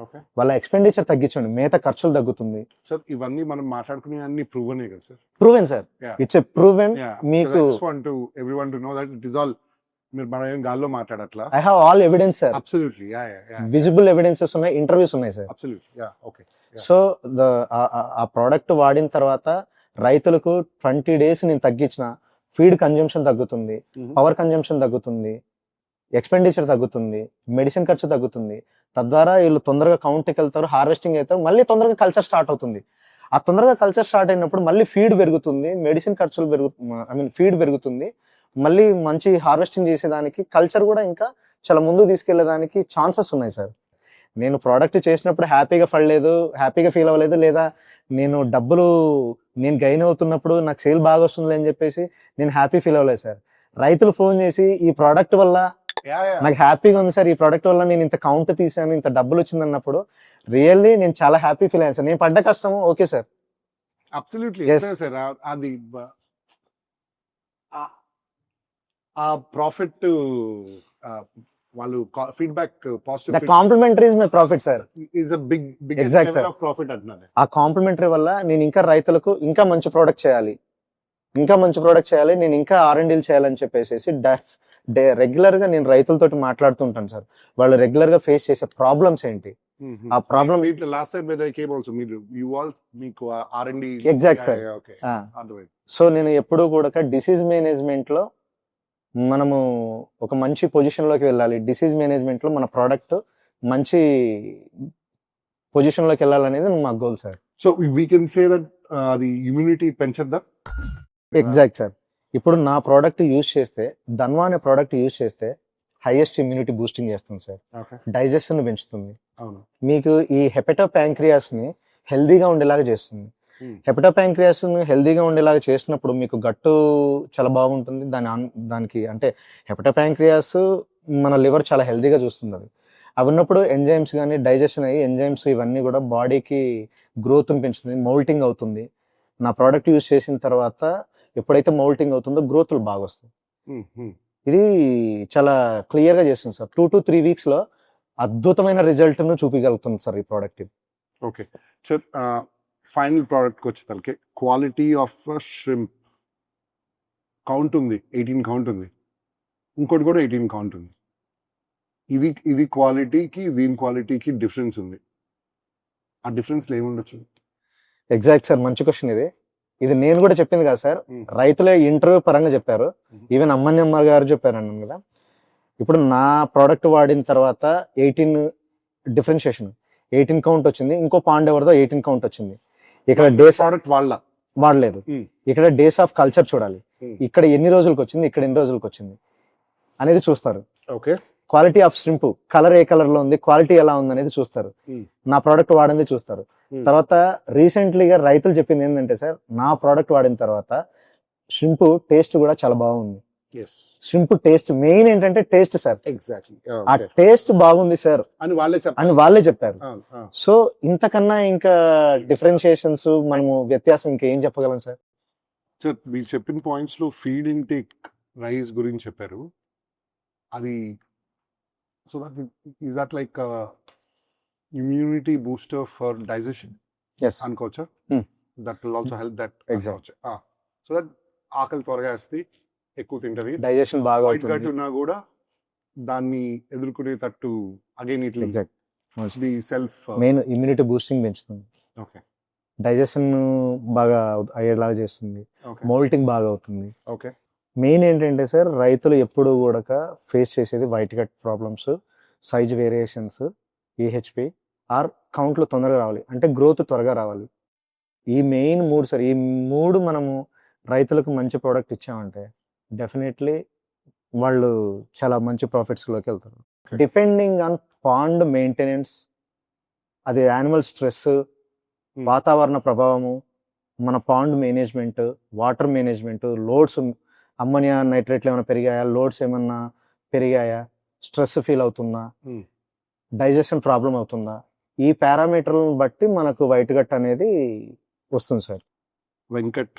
ఓకే వాళ్ళ ఎక్స్పెండిచర్ తగ్గించండి, మేత ఖర్చులు తగ్గుతుంది. సార్ ఇవన్నీ మనం మాట్లాడుకునే అన్ని ప్రూవనే కదా sir proven sir, Yeah. It's a proven. Yeah, మీకు because I just want to everyone to know that it is all మీరు మనం ఏం గాల్లో మాట్లాడట్లా. I have all evidence sir, Absolutely, yeah. Visible evidences ఉన్నాయి, ఇంటర్వ్యూస్ ఉన్నాయి sir. Absolutely, yeah, okay. Yeah. So ఆ product వాడిన తర్వాత రైతులకు 20 డేస్ నేను తగ్గించిన ఫీడ్ కన్జంప్షన్ తగ్గుతుంది, Mhm. పవర్ కన్జంప్షన్ తగ్గుతుంది, ఎక్స్పెండిచర్ తగ్గుతుంది, మెడిసిన్ ఖర్చు తగ్గుతుంది. తద్వారా వీళ్ళు తొందరగా కౌంట్కి వెళ్తారు, హార్వెస్టింగ్ అవుతారు, మళ్ళీ తొందరగా కల్చర్ స్టార్ట్ అవుతుంది. ఆ తొందరగా కల్చర్ స్టార్ట్ అయినప్పుడు మళ్ళీ ఫీడ్ పెరుగుతుంది, మెడిసిన్ ఖర్చులు ఫీడ్ పెరుగుతుంది, మళ్ళీ మంచి హార్వెస్టింగ్ చేసేదానికి కల్చర్ కూడా ఇంకా చాలా ముందు తీసుకెళ్లేదానికి ఛాన్సెస్ ఉన్నాయి సార్. నేను ప్రోడక్ట్ చేసినప్పుడు హ్యాపీగా పడలేదు, హ్యాపీగా ఫీల్ అవ్వలేదు, లేదా నేను గెయిన్ అవుతున్నప్పుడు నాకు సేల్ బాగా వస్తుంది అని చెప్పేసి నేను హ్యాపీ ఫీల్ అవ్వలేదు సార్. రైతులు ఫోన్ చేసి ఈ ప్రోడక్ట్ వల్ల Yeah. నాకు హ్యాపీగా ఉంది సార్, ఈ ప్రోడక్ట్ వల్ల నేను ఇంత కౌంట్ తీసాను, ఇంత డబ్బులు వచ్చింది అన్నప్పుడు రియల్లీ నేను చాలా హ్యాపీ ఫీల్ అయ్యాను సార్. నేను పడ్డ కష్టము okay sir. Absolutely, Yes. Sir అది ఆ ప్రాఫిట్ వాళ్ళు feedback the positive complimentary is my profit sir. Is a big Exact, level sir. Of profit అంటున్నాను. ఆ కాంప్లిమెంటరీ వల్ల నేను ఇంకా రైతులకు ఇంకా మంచి ప్రోడక్ట్ చేయాలి, నేను ఇంకా R&Dలు చేయాలని చెప్పేసి రెగ్యులర్ గా నేను రైతులతోటి మాట్లాడుతుంటాను సార్. వాళ్ళు రెగ్యులర్ గా ఫేస్ చేసే ప్రాబ్లమ్స్ ఏంటి, ఆ problem last time when I came also మీరు యు ఆల్ మీకు R&D Exact, sir. ఓకే ఆ. అర్థమైంది. సో నేను ఎప్పుడూ కూడా డిసీజ్ మేనేజ్మెంట్ లో మనము ఒక మంచి పొజిషన్ లోకి వెళ్ళాలి, డిసీజ్ మేనేజ్మెంట్ లో మన ప్రోడక్ట్ మంచి పొజిషన్ లోకి వెళ్ళాలనేది మా goal sir. So we can say that అది ఇమ్యూనిటీ పెంచద్దా? Exact sir. ఇప్పుడు నా ప్రోడక్ట్ యూజ్ చేస్తే, ధన్వా అనే ప్రోడక్ట్ యూజ్ చేస్తే హైయెస్ట్ ఇమ్యూనిటీ బూస్టింగ్ చేస్తుంది సార్, ఓకే డైజెషన్ పెంచుతుంది, అవును. మీకు ఈ హెపటో ప్యాంక్రియాస్ ని హెల్దీగా ఉండేలాగా చేస్తుంది. హెపటో ప్యాంక్రియాస్ ని హెల్దీగా ఉండేలాగా చేసినప్పుడు మీకు గట్టు చాలా బాగుంటుంది. దానికి అంటే హెపటో ప్యాంక్రియాస్ మన లివర్ చాలా హెల్దీగా చూస్తుంది. అవి ఉన్నప్పుడు ఎంజైమ్స్ కానీ డైజెషన్ అయ్యి ఎంజైమ్స్ ఇవన్నీ కూడా బాడీకి గ్రోత్ని పెంచుతుంది, మౌల్టింగ్ అవుతుంది. నా ప్రోడక్ట్ యూజ్ చేసిన తర్వాత ఎప్పుడైతే మౌల్టింగ్ అవుతుందో గ్రోత్లు బాగా వస్తాయి. ఇది చాలా క్లియర్గా చేస్తుంది సార్. 2 to 3 weeks లో అద్భుతమైన రిజల్ట్ను చూపించగలుగుతుంది సార్ ఈ ప్రోడక్ట్. ఓకే సార్, ఫైనల్ ప్రోడక్ట్కి వచ్చేసరికి క్వాలిటీ ఆఫ్ ష్రింప్ కౌంట్ ఉంది, 18 కౌంట్ ఉంది, ఇంకోటి కూడా 18 కౌంట్ ఉంది. ఇది క్వాలిటీకి దీని క్వాలిటీకి డిఫరెన్స్ ఉంది. ఆ డిఫరెన్స్లో ఏముండొచ్చు? ఎగ్జాక్ట్ సార్, మంచి క్వశ్చన్ ఇది నేను కూడా చెప్పింది కదా సార్, రైతులే ఇంటర్వ్యూ పరంగా చెప్పారు, ఈవెన్ అమ్మన్యమ్మ గారు చెప్పారు అన్నాను కదా. ఇప్పుడు నా ప్రోడక్ట్ వాడిన తర్వాత 18 డిఫరెన్షియేషన్, 18 కౌంట్ వచ్చింది, ఇంకో పాండ్ ఎవరిదో 18 కౌంట్ వచ్చింది. ఇక్కడ డేస్ ప్రోడక్ట్ వాడలేదు, ఇక్కడ డేస్ ఆఫ్ కల్చర్ చూడాలి, ఇక్కడ ఎన్ని రోజులకు వచ్చింది, ఇక్కడ ఎన్ని రోజులకు వచ్చింది అనేది చూస్తారు. Okay, quality of shrimp, colour A colour లో ఉంది, క్వాలిటీ ఎలా ఉంది అనేది చూస్తారు, నా ప్రోడక్ట్ వాడింది చూస్తారు. తర్వాత రీసెంట్లీగా రైతులు చెప్పింది ఏంటంటే సార్, నా ప్రోడక్ట్ వాడిన తర్వాత షింప్ టేస్ట్ కూడా చాలా బాగుంది. షింప్ టేస్ట్ మెయిన్ ఏంటంటే టేస్ట్ సార్, ఎగ్జాక్ట్లీ ఆ టేస్ట్ బాగుంది సార్ అని వాళ్ళే చెప్పారు. సో ఇంతకన్నా ఇంకా డిఫరెన్షియేషన్స్ మనము వ్యత్యాసం ఇంకా ఏం చెప్పగలం సార్? సార్ మీరు చెప్పిన పాయింట్స్ లో ఫీడ్ ఇంటేక్ రైస్ గురించి చెప్పారు. అది so that is that like immunity booster for digestion as అనుకోవచ్చా? That will also help that. Exactly. So that ఆకలి త్వరగా వేస్తే ఎక్కువ తింటది, డైజెషన్ బాగా వైట్ గట్ అవుతుంది. ఉన్నా కూడా దాన్ని ఎదుర్కొనేటట్టు again it exact, the self. Main immunity boosting పెంచుతుంది, ఓకే డైజెషన్ బాగా అయ్యేలాగా చేస్తుంది, ఓకే మోల్టింగ్ బాగా అవుతుంది. ఓకే మెయిన్ ఏంటంటే సార్, రైతులు ఎప్పుడు కూడా ఫేస్ చేసేది white gut problems, size variations, AHP or కౌంట్లు తొందరగా రావాలి, అంటే గ్రోత్ త్వరగా రావాలి. ఈ మెయిన్ 3 సార్, ఈ 3 మనము రైతులకు మంచి ప్రోడక్ట్ ఇచ్చామంటే డెఫినెట్లీ వాళ్ళు చాలా మంచి ప్రాఫిట్స్లోకి వెళ్తారు. డిపెండింగ్ ఆన్ పాండ్ మెయింటెనెన్స్, అది యానిమల్ స్ట్రెస్, వాతావరణ ప్రభావము, మన pond management, water management, loads, ammonia నైట్రేట్లు ఏమైనా పెరిగాయా, లోడ్స్ ఏమన్నా పెరిగాయా, స్ట్రెస్ ఫీల్ అవుతుందా, డైజెషన్ ప్రాబ్లం అవుతుందా, ఈ పారామీటర్లను బట్టి మనకు వైట్ గట్ అనేది వస్తుంది సార్. వెంకట్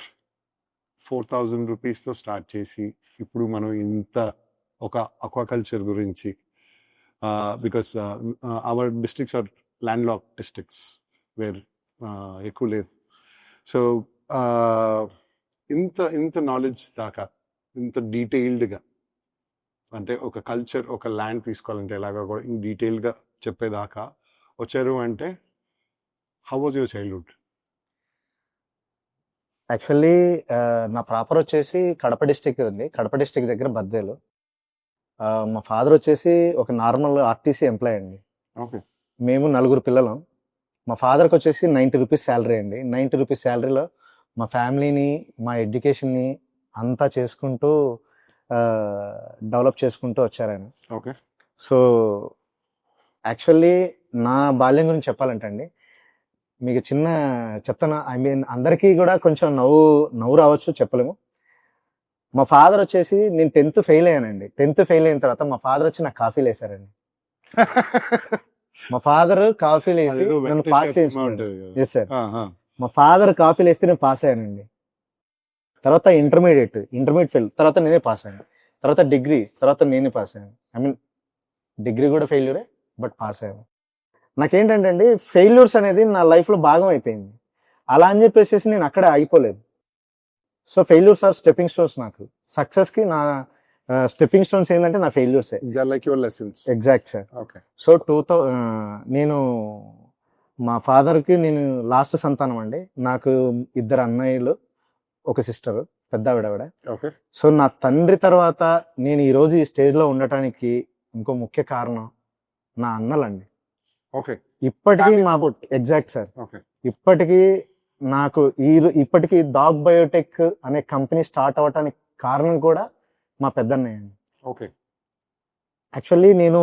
4,000 రూపీస్తో స్టార్ట్ చేసి ఇప్పుడు మనం ఇంత ఒక అక్వాకల్చర్ గురించి because our districts are land lock districts where ఎక్కువ లేదు. సో ఇంత ఇంత నాలెడ్జ్ దాకా ఇంత డీటెయిల్డ్గా అంటే ఒక కల్చర్ ఒక ల్యాండ్ తీసుకోవాలంటే ఎలాగా కూడా డీటెయిల్గా చెప్పేదాకా వచ్చారు అంటే how was your childhood? Actually నా ప్రాపర్ వచ్చేసి కడప డిస్టిక్ అండి. కడప డిస్టిక్ దగ్గర బద్వేలు. మా ఫాదర్ వచ్చేసి ఒక నార్మల్ ఆర్టీసీ ఎంప్లాయ్ అండి. ఓకే. మేము 4 పిల్లలం. మా ఫాదర్కి వచ్చేసి 90 రూపీస్ శాలరీ అండి. 90 రూపీస్ శాలరీలో మా ఫ్యామిలీని, మా ఎడ్యుకేషన్ని అంతా చేసుకుంటూ డెవలప్ చేసుకుంటూ వచ్చారాయన. ఓకే. సో యాక్చువల్లీ నా బాల్యం గురించి చెప్పాలంటే అండి, మీకు చిన్న చెప్తాను. ఐ మీన్ అందరికీ కూడా కొంచెం నవ్వు రావచ్చు, చెప్పలేము. మా ఫాదర్ వచ్చేసి నేను 10th ఫెయిల్ అయ్యానండి. 10th ఫెయిల్ అయిన తర్వాత మా ఫాదర్ వచ్చి నాకు కాఫీలు వేసారండి. మా ఫాదర్ కాఫీలు వేసి నన్ను పాస్ చేసుకున్నాడు. Yes sir. మా ఫాదర్ కాఫీలు వేస్తే నేను పాస్ అయ్యానండి. తర్వాత ఇంటర్మీడియట్ ఫెయిల్, తర్వాత నేనే పాస్ అయ్యాను. తర్వాత డిగ్రీ, తర్వాత నేనే పాస్ అయ్యాను. ఐ మీన్ డిగ్రీ కూడా ఫెయిల్యూరే, బట్ పాస్ అయ్యాను. నాకేంటంటే అండి, ఫెయిల్యూర్స్ అనేది నా లైఫ్లో భాగం అయిపోయింది. అలా అని చెప్పేసి నేను అక్కడే ఆగిపోలేదు. So failures are stepping stones. నాకు సక్సెస్కి నా స్టెప్పింగ్ స్టోన్స్ ఏంటంటే నా ఫెయిల్యూర్సే. Like your lessons. Exact sir. Okay. So నేను మా ఫాదర్కి నేను లాస్ట్ సంతానం అండి. నాకు 2 అన్నయ్యలు, ఒక సిస్టర్, పెద్ద ఆవిడ. ఓకే. సో నా తండ్రి తర్వాత నేను ఈరోజు ఈ స్టేజ్లో ఉండటానికి ఇంకో ముఖ్య కారణం నా అన్నలండి. ఓకే. ఇప్పటికీ Family మా support. Exact sir. ఓకే. ఇప్పటికీ నాకు ఇప్పటికీ డాగ్ బయోటెక్ అనే కంపెనీ స్టార్ట్ అవ్వటానికి కారణం కూడా మా పెద్దన్నయ్య అండి. ఓకే. యాక్చువల్లీ నేను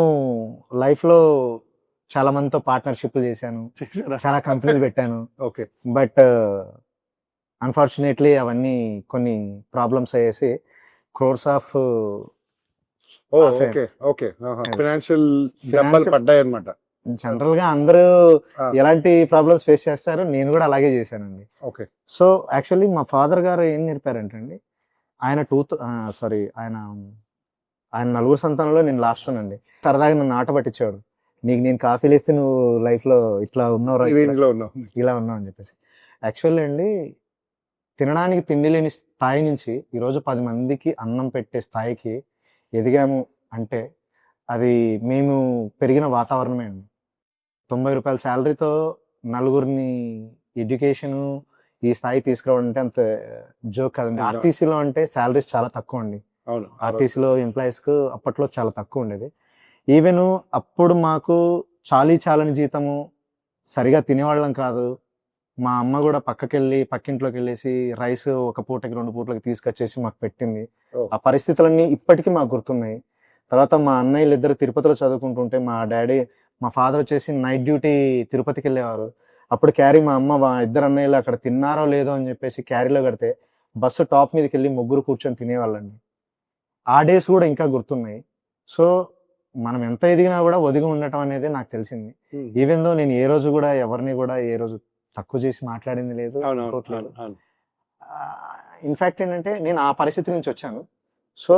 లైఫ్లో చాలా మందితో పార్ట్నర్షిప్లు చేశాను, చాలా కంపెనీలు పెట్టాను. ఓకే. బట్ అన్ఫార్చునేట్లీ అవన్నీ కొన్ని ప్రాబ్లమ్స్ అయ్యేసి crores of okay. Okay. Financial దెబ్బలు పడ్డాయి అన్నమాట. జనరల్ గా అందరూ ఎలాంటి ప్రాబ్లమ్స్ ఫేస్ చేస్తారు, నేను కూడా అలాగే చేశానండి. ఓకే. సో యాక్చువల్లీ మా ఫాదర్ గారు ఏం నేర్పారంటే అండి, ఆయన ఆయన 4 సంతానంలో నేను లాస్ట్ అండి. సరదాగా నన్ను ఆట పట్టించాడు. నీకు నేను కాఫీలు ఇస్తే నువ్వు లైఫ్లో ఇట్లా ఉన్నావు, ఇలా ఉన్నావు అని చెప్పేసి. యాక్చువల్లీ అండి, తినడానికి తిండి లేని స్థాయి నుంచి ఈరోజు 10 మందికి అన్నం పెట్టే స్థాయికి ఎదిగాము అంటే అది మేము పెరిగిన వాతావరణమే అండి. 90 రూపాయల శాలరీతో 4 ఎడ్యుకేషను ఈ స్థాయి తీసుకురావడం అంటే అంత జోక్ కాదండి. ఆర్టీసీలో అంటే శాలరీస్ చాలా తక్కువ అండి. అవును. ఆర్టీసీలో ఎంప్లాయీస్కు అప్పట్లో చాలా తక్కువ ఉండేది. ఈవెన్ అప్పుడు మాకు చాలని జీతము, సరిగా తినేవాళ్ళం కాదు. మా అమ్మ కూడా పక్కింట్లోకి వెళ్ళేసి రైస్ ఒక పూటకి 2 పూటలకి తీసుకొచ్చేసి మాకు పెట్టింది. ఆ పరిస్థితులన్నీ ఇప్పటికీ మాకు గుర్తున్నాయి. తర్వాత మా అన్నయ్యలు 2 తిరుపతిలో చదువుకుంటుంటే మా ఫాదర్ వచ్చేసి నైట్ డ్యూటీ తిరుపతికి వెళ్ళేవారు. అప్పుడు క్యారీ మా అమ్మ 2 అన్నయ్యలు అక్కడ తిన్నారో లేదో అని చెప్పేసి క్యారీలో కడితే బస్సు టాప్ మీదకి వెళ్ళి 3 కూర్చొని తినేవాళ్ళండి. ఆ డేస్ కూడా ఇంకా గుర్తున్నాయి. సో మనం ఎంత ఎదిగినా కూడా ఒదిగి ఉండటం అనేది నాకు తెలిసింది. ఈవెన్ దో నేను ఏ రోజు కూడా ఎవరిని కూడా ఏ రోజు తక్కువ చేసి మాట్లాడింది లేదు. ఇన్ఫ్యాక్ట్ ఏంటంటే నేను ఆ పరిస్థితి నుంచి వచ్చాను. సో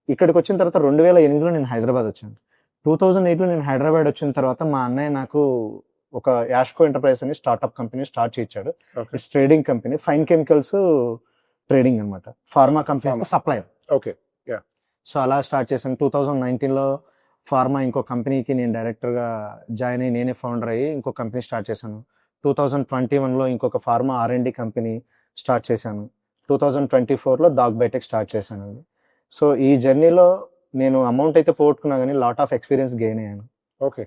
ఇక్కడికి వచ్చిన తర్వాత 2008లో నేను హైదరాబాద్ వచ్చాను. 2008లో నేను హైదరాబాద్ వచ్చిన తర్వాత మా అన్నయ్య నాకు ఒక యాష్కో ఎంటర్ప్రైజ్ అని స్టార్ట్అప్ కంపెనీ స్టార్ట్ చేయించాడు. It's trading company, fine chemicals trading అనమాట, pharma companies supply. Okay. So అలా స్టార్ట్ చేశాను. 2019లో ఫార్మా ఇంకో కంపెనీకి నేను డైరెక్టర్గా జాయిన్ అయ్యి నేనే ఫౌండర్ అయ్యి ఇంకో కంపెనీ స్టార్ట్ చేశాను. 2021లో ఇంకొక ఫార్మా R&D కంపెనీ స్టార్ట్ చేశాను. 2024లో డాగ్ బయోటెక్ స్టార్ట్ చేశానండి. సో ఈ జర్నీలో నేను అమౌంట్ అయితే పోగొట్టుకున్నా కానీ లాట్ ఆఫ్ ఎక్స్పీరియన్స్ గెయిన్ అయ్యాను. ఓకే.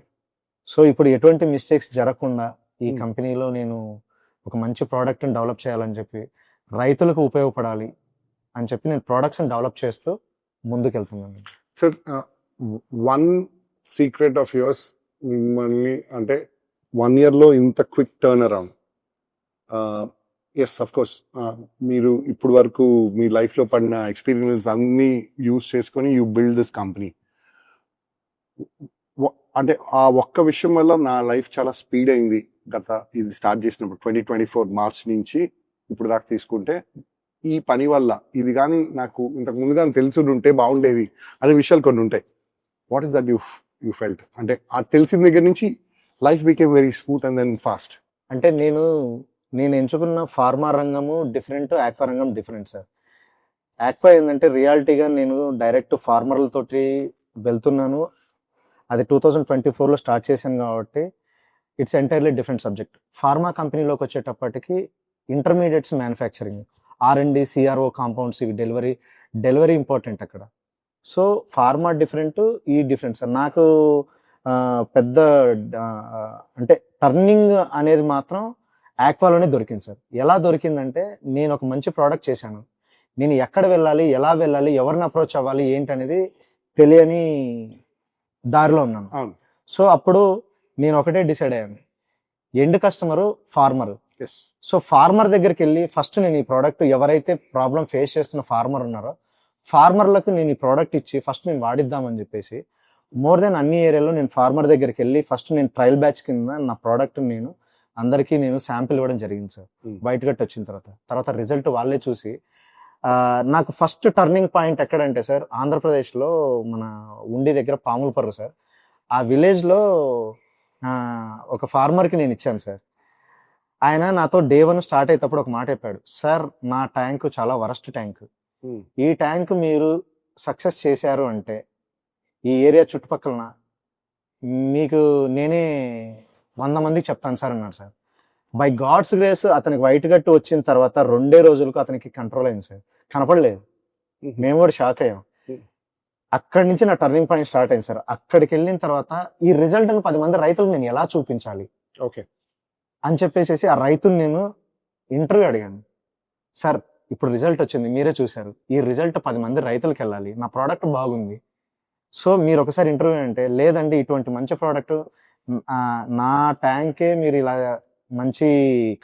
సో ఇప్పుడు ఎటువంటి మిస్టేక్స్ జరగకుండా ఈ కంపెనీలో నేను ఒక మంచి ప్రోడక్ట్ని డెవలప్ చేయాలని చెప్పి, రైతులకు ఉపయోగపడాలి అని చెప్పి నేను ప్రోడక్ట్స్ని డెవలప్ చేస్తూ ముందుకెళ్తున్నాను. Sir, one secret of yours మిమ్మల్ని అంటే 1 yearలో ఇంత quick turn around. Yes, of course మీరు ఇప్పుడు వరకు మీ లైఫ్లో పడిన ఎక్స్పీరియన్స్ అన్నీ యూస్ చేసుకొని యూ బిల్డ్ దిస్ కంపెనీ. అంటే ఆ ఒక్క విషయం వల్ల నా లైఫ్ చాలా స్పీడ్ అయింది. ఇది స్టార్ట్ చేసినప్పుడు 2024 మార్చ్ నుంచి ఇప్పుడు దాకా తీసుకుంటే, ఈ పని వల్ల ఇది కానీ నాకు ఇంతకు ముందు కానీ తెలుసుంటే బాగుండేది అనే విషయాలు కొన్ని ఉంటాయి. What is that you felt? అంటే అది తెలిసిన దగ్గర నుంచి life became very smooth and then fast. అంటే నేను ఎంచుకున్న ఫార్మా రంగము డిఫరెంట్, ఆక్వా రంగం డిఫరెంట్ సార్. ఆక్వా ఏంటంటే రియాలిటీగా నేను డైరెక్ట్ ఫార్మర్లతోటి వెళ్తున్నాను. అది 2024లో స్టార్ట్ చేశాను కాబట్టి it's entirely different subject. Pharma కంపెనీలోకి వచ్చేటప్పటికి intermediates manufacturing, R&D, CRO, compounds, ఇవి డెలివరీ ఇంపార్టెంట్ అక్కడ. సో ఫార్మా డిఫరెంట్, ఈ డిఫరెంట్ సార్. నాకు పెద్ద అంటే టర్నింగ్ అనేది మాత్రం ఆక్వాలోనే దొరికింది సార్. ఎలా దొరికిందంటే, నేను ఒక మంచి ప్రోడక్ట్ చేశాను. నేను ఎక్కడ వెళ్ళాలి, ఎలా వెళ్ళాలి, ఎవరిని అప్రోచ్ అవ్వాలి ఏంటనేది తెలియని దారిలో ఉన్నాను. అవును. సో అప్పుడు నేను ఒకటే డిసైడ్ అయ్యాను, end customer farmer. Yes. So farmer దగ్గరికి వెళ్ళి ఫస్ట్ నేను ఈ ప్రోడక్ట్, ఎవరైతే ప్రాబ్లం ఫేస్ చేస్తున్న ఫార్మర్ ఉన్నారో ఫార్మర్లకు నేను ఈ ప్రోడక్ట్ ఇచ్చి ఫస్ట్ నేను వాడిద్దామని చెప్పేసి మోర్ దెన్ అన్ని ఏరియాలో నేను ఫార్మర్ దగ్గరికి వెళ్ళి ఫస్ట్ నేను ట్రయల్ బ్యాచ్ కింద నా ప్రోడక్ట్ అందరికీ నేను శాంపిల్ ఇవ్వడం జరిగింది సార్. బయట గట్టి వచ్చిన తర్వాత రిజల్ట్ వాళ్ళే చూసి, నాకు ఫస్ట్ టర్నింగ్ పాయింట్ ఎక్కడంటే సార్, ఆంధ్రప్రదేశ్లో మన ఉండి దగ్గర పాములపర్రు సార్. ఆ విలేజ్లో ఒక ఫార్మర్కి నేను ఇచ్చాను సార్. ఆయన నాతో డే 1 స్టార్ట్ అయ్యేటప్పుడు ఒక మాట చెప్పాడు, సార్ నా ట్యాంకు చాలా వరస్ట్ ట్యాంక్, ఈ ట్యాంక్ మీరు సక్సెస్ చేశారు అంటే ఈ ఏరియా చుట్టుపక్కల మీకు నేనే 100 మందికి చెప్తాను సార్ అన్నాడు సార్. బై గాడ్స్ గ్రేస్ అతనికి వైట్ గట్టు వచ్చిన తర్వాత 2 రోజులకు అతనికి కంట్రోల్ అయింది సార్. కనపడలేదు, మేము కూడా షాక్ అయ్యాం. అక్కడి నుంచి నా టర్నింగ్ పాయింట్ స్టార్ట్ అయింది సార్. అక్కడికి వెళ్ళిన తర్వాత ఈ రిజల్ట్ 10 మంది రైతులకు నేను ఎలా చూపించాలి ఓకే అని చెప్పేసి ఆ రైతుని నేను ఇంటర్వ్యూ అడిగాను. సార్ ఇప్పుడు రిజల్ట్ వచ్చింది, మీరే చూశారు, ఈ రిజల్ట్ 10 మంది రైతులకు వెళ్ళాలి, నా ప్రోడక్ట్ బాగుంది, సో మీరు ఒకసారి ఇంటర్వ్యూ అంటే, లేదండి ఇటువంటి మంచి ప్రోడక్ట్ నా ట్యాంకే మీరు ఇలా మంచి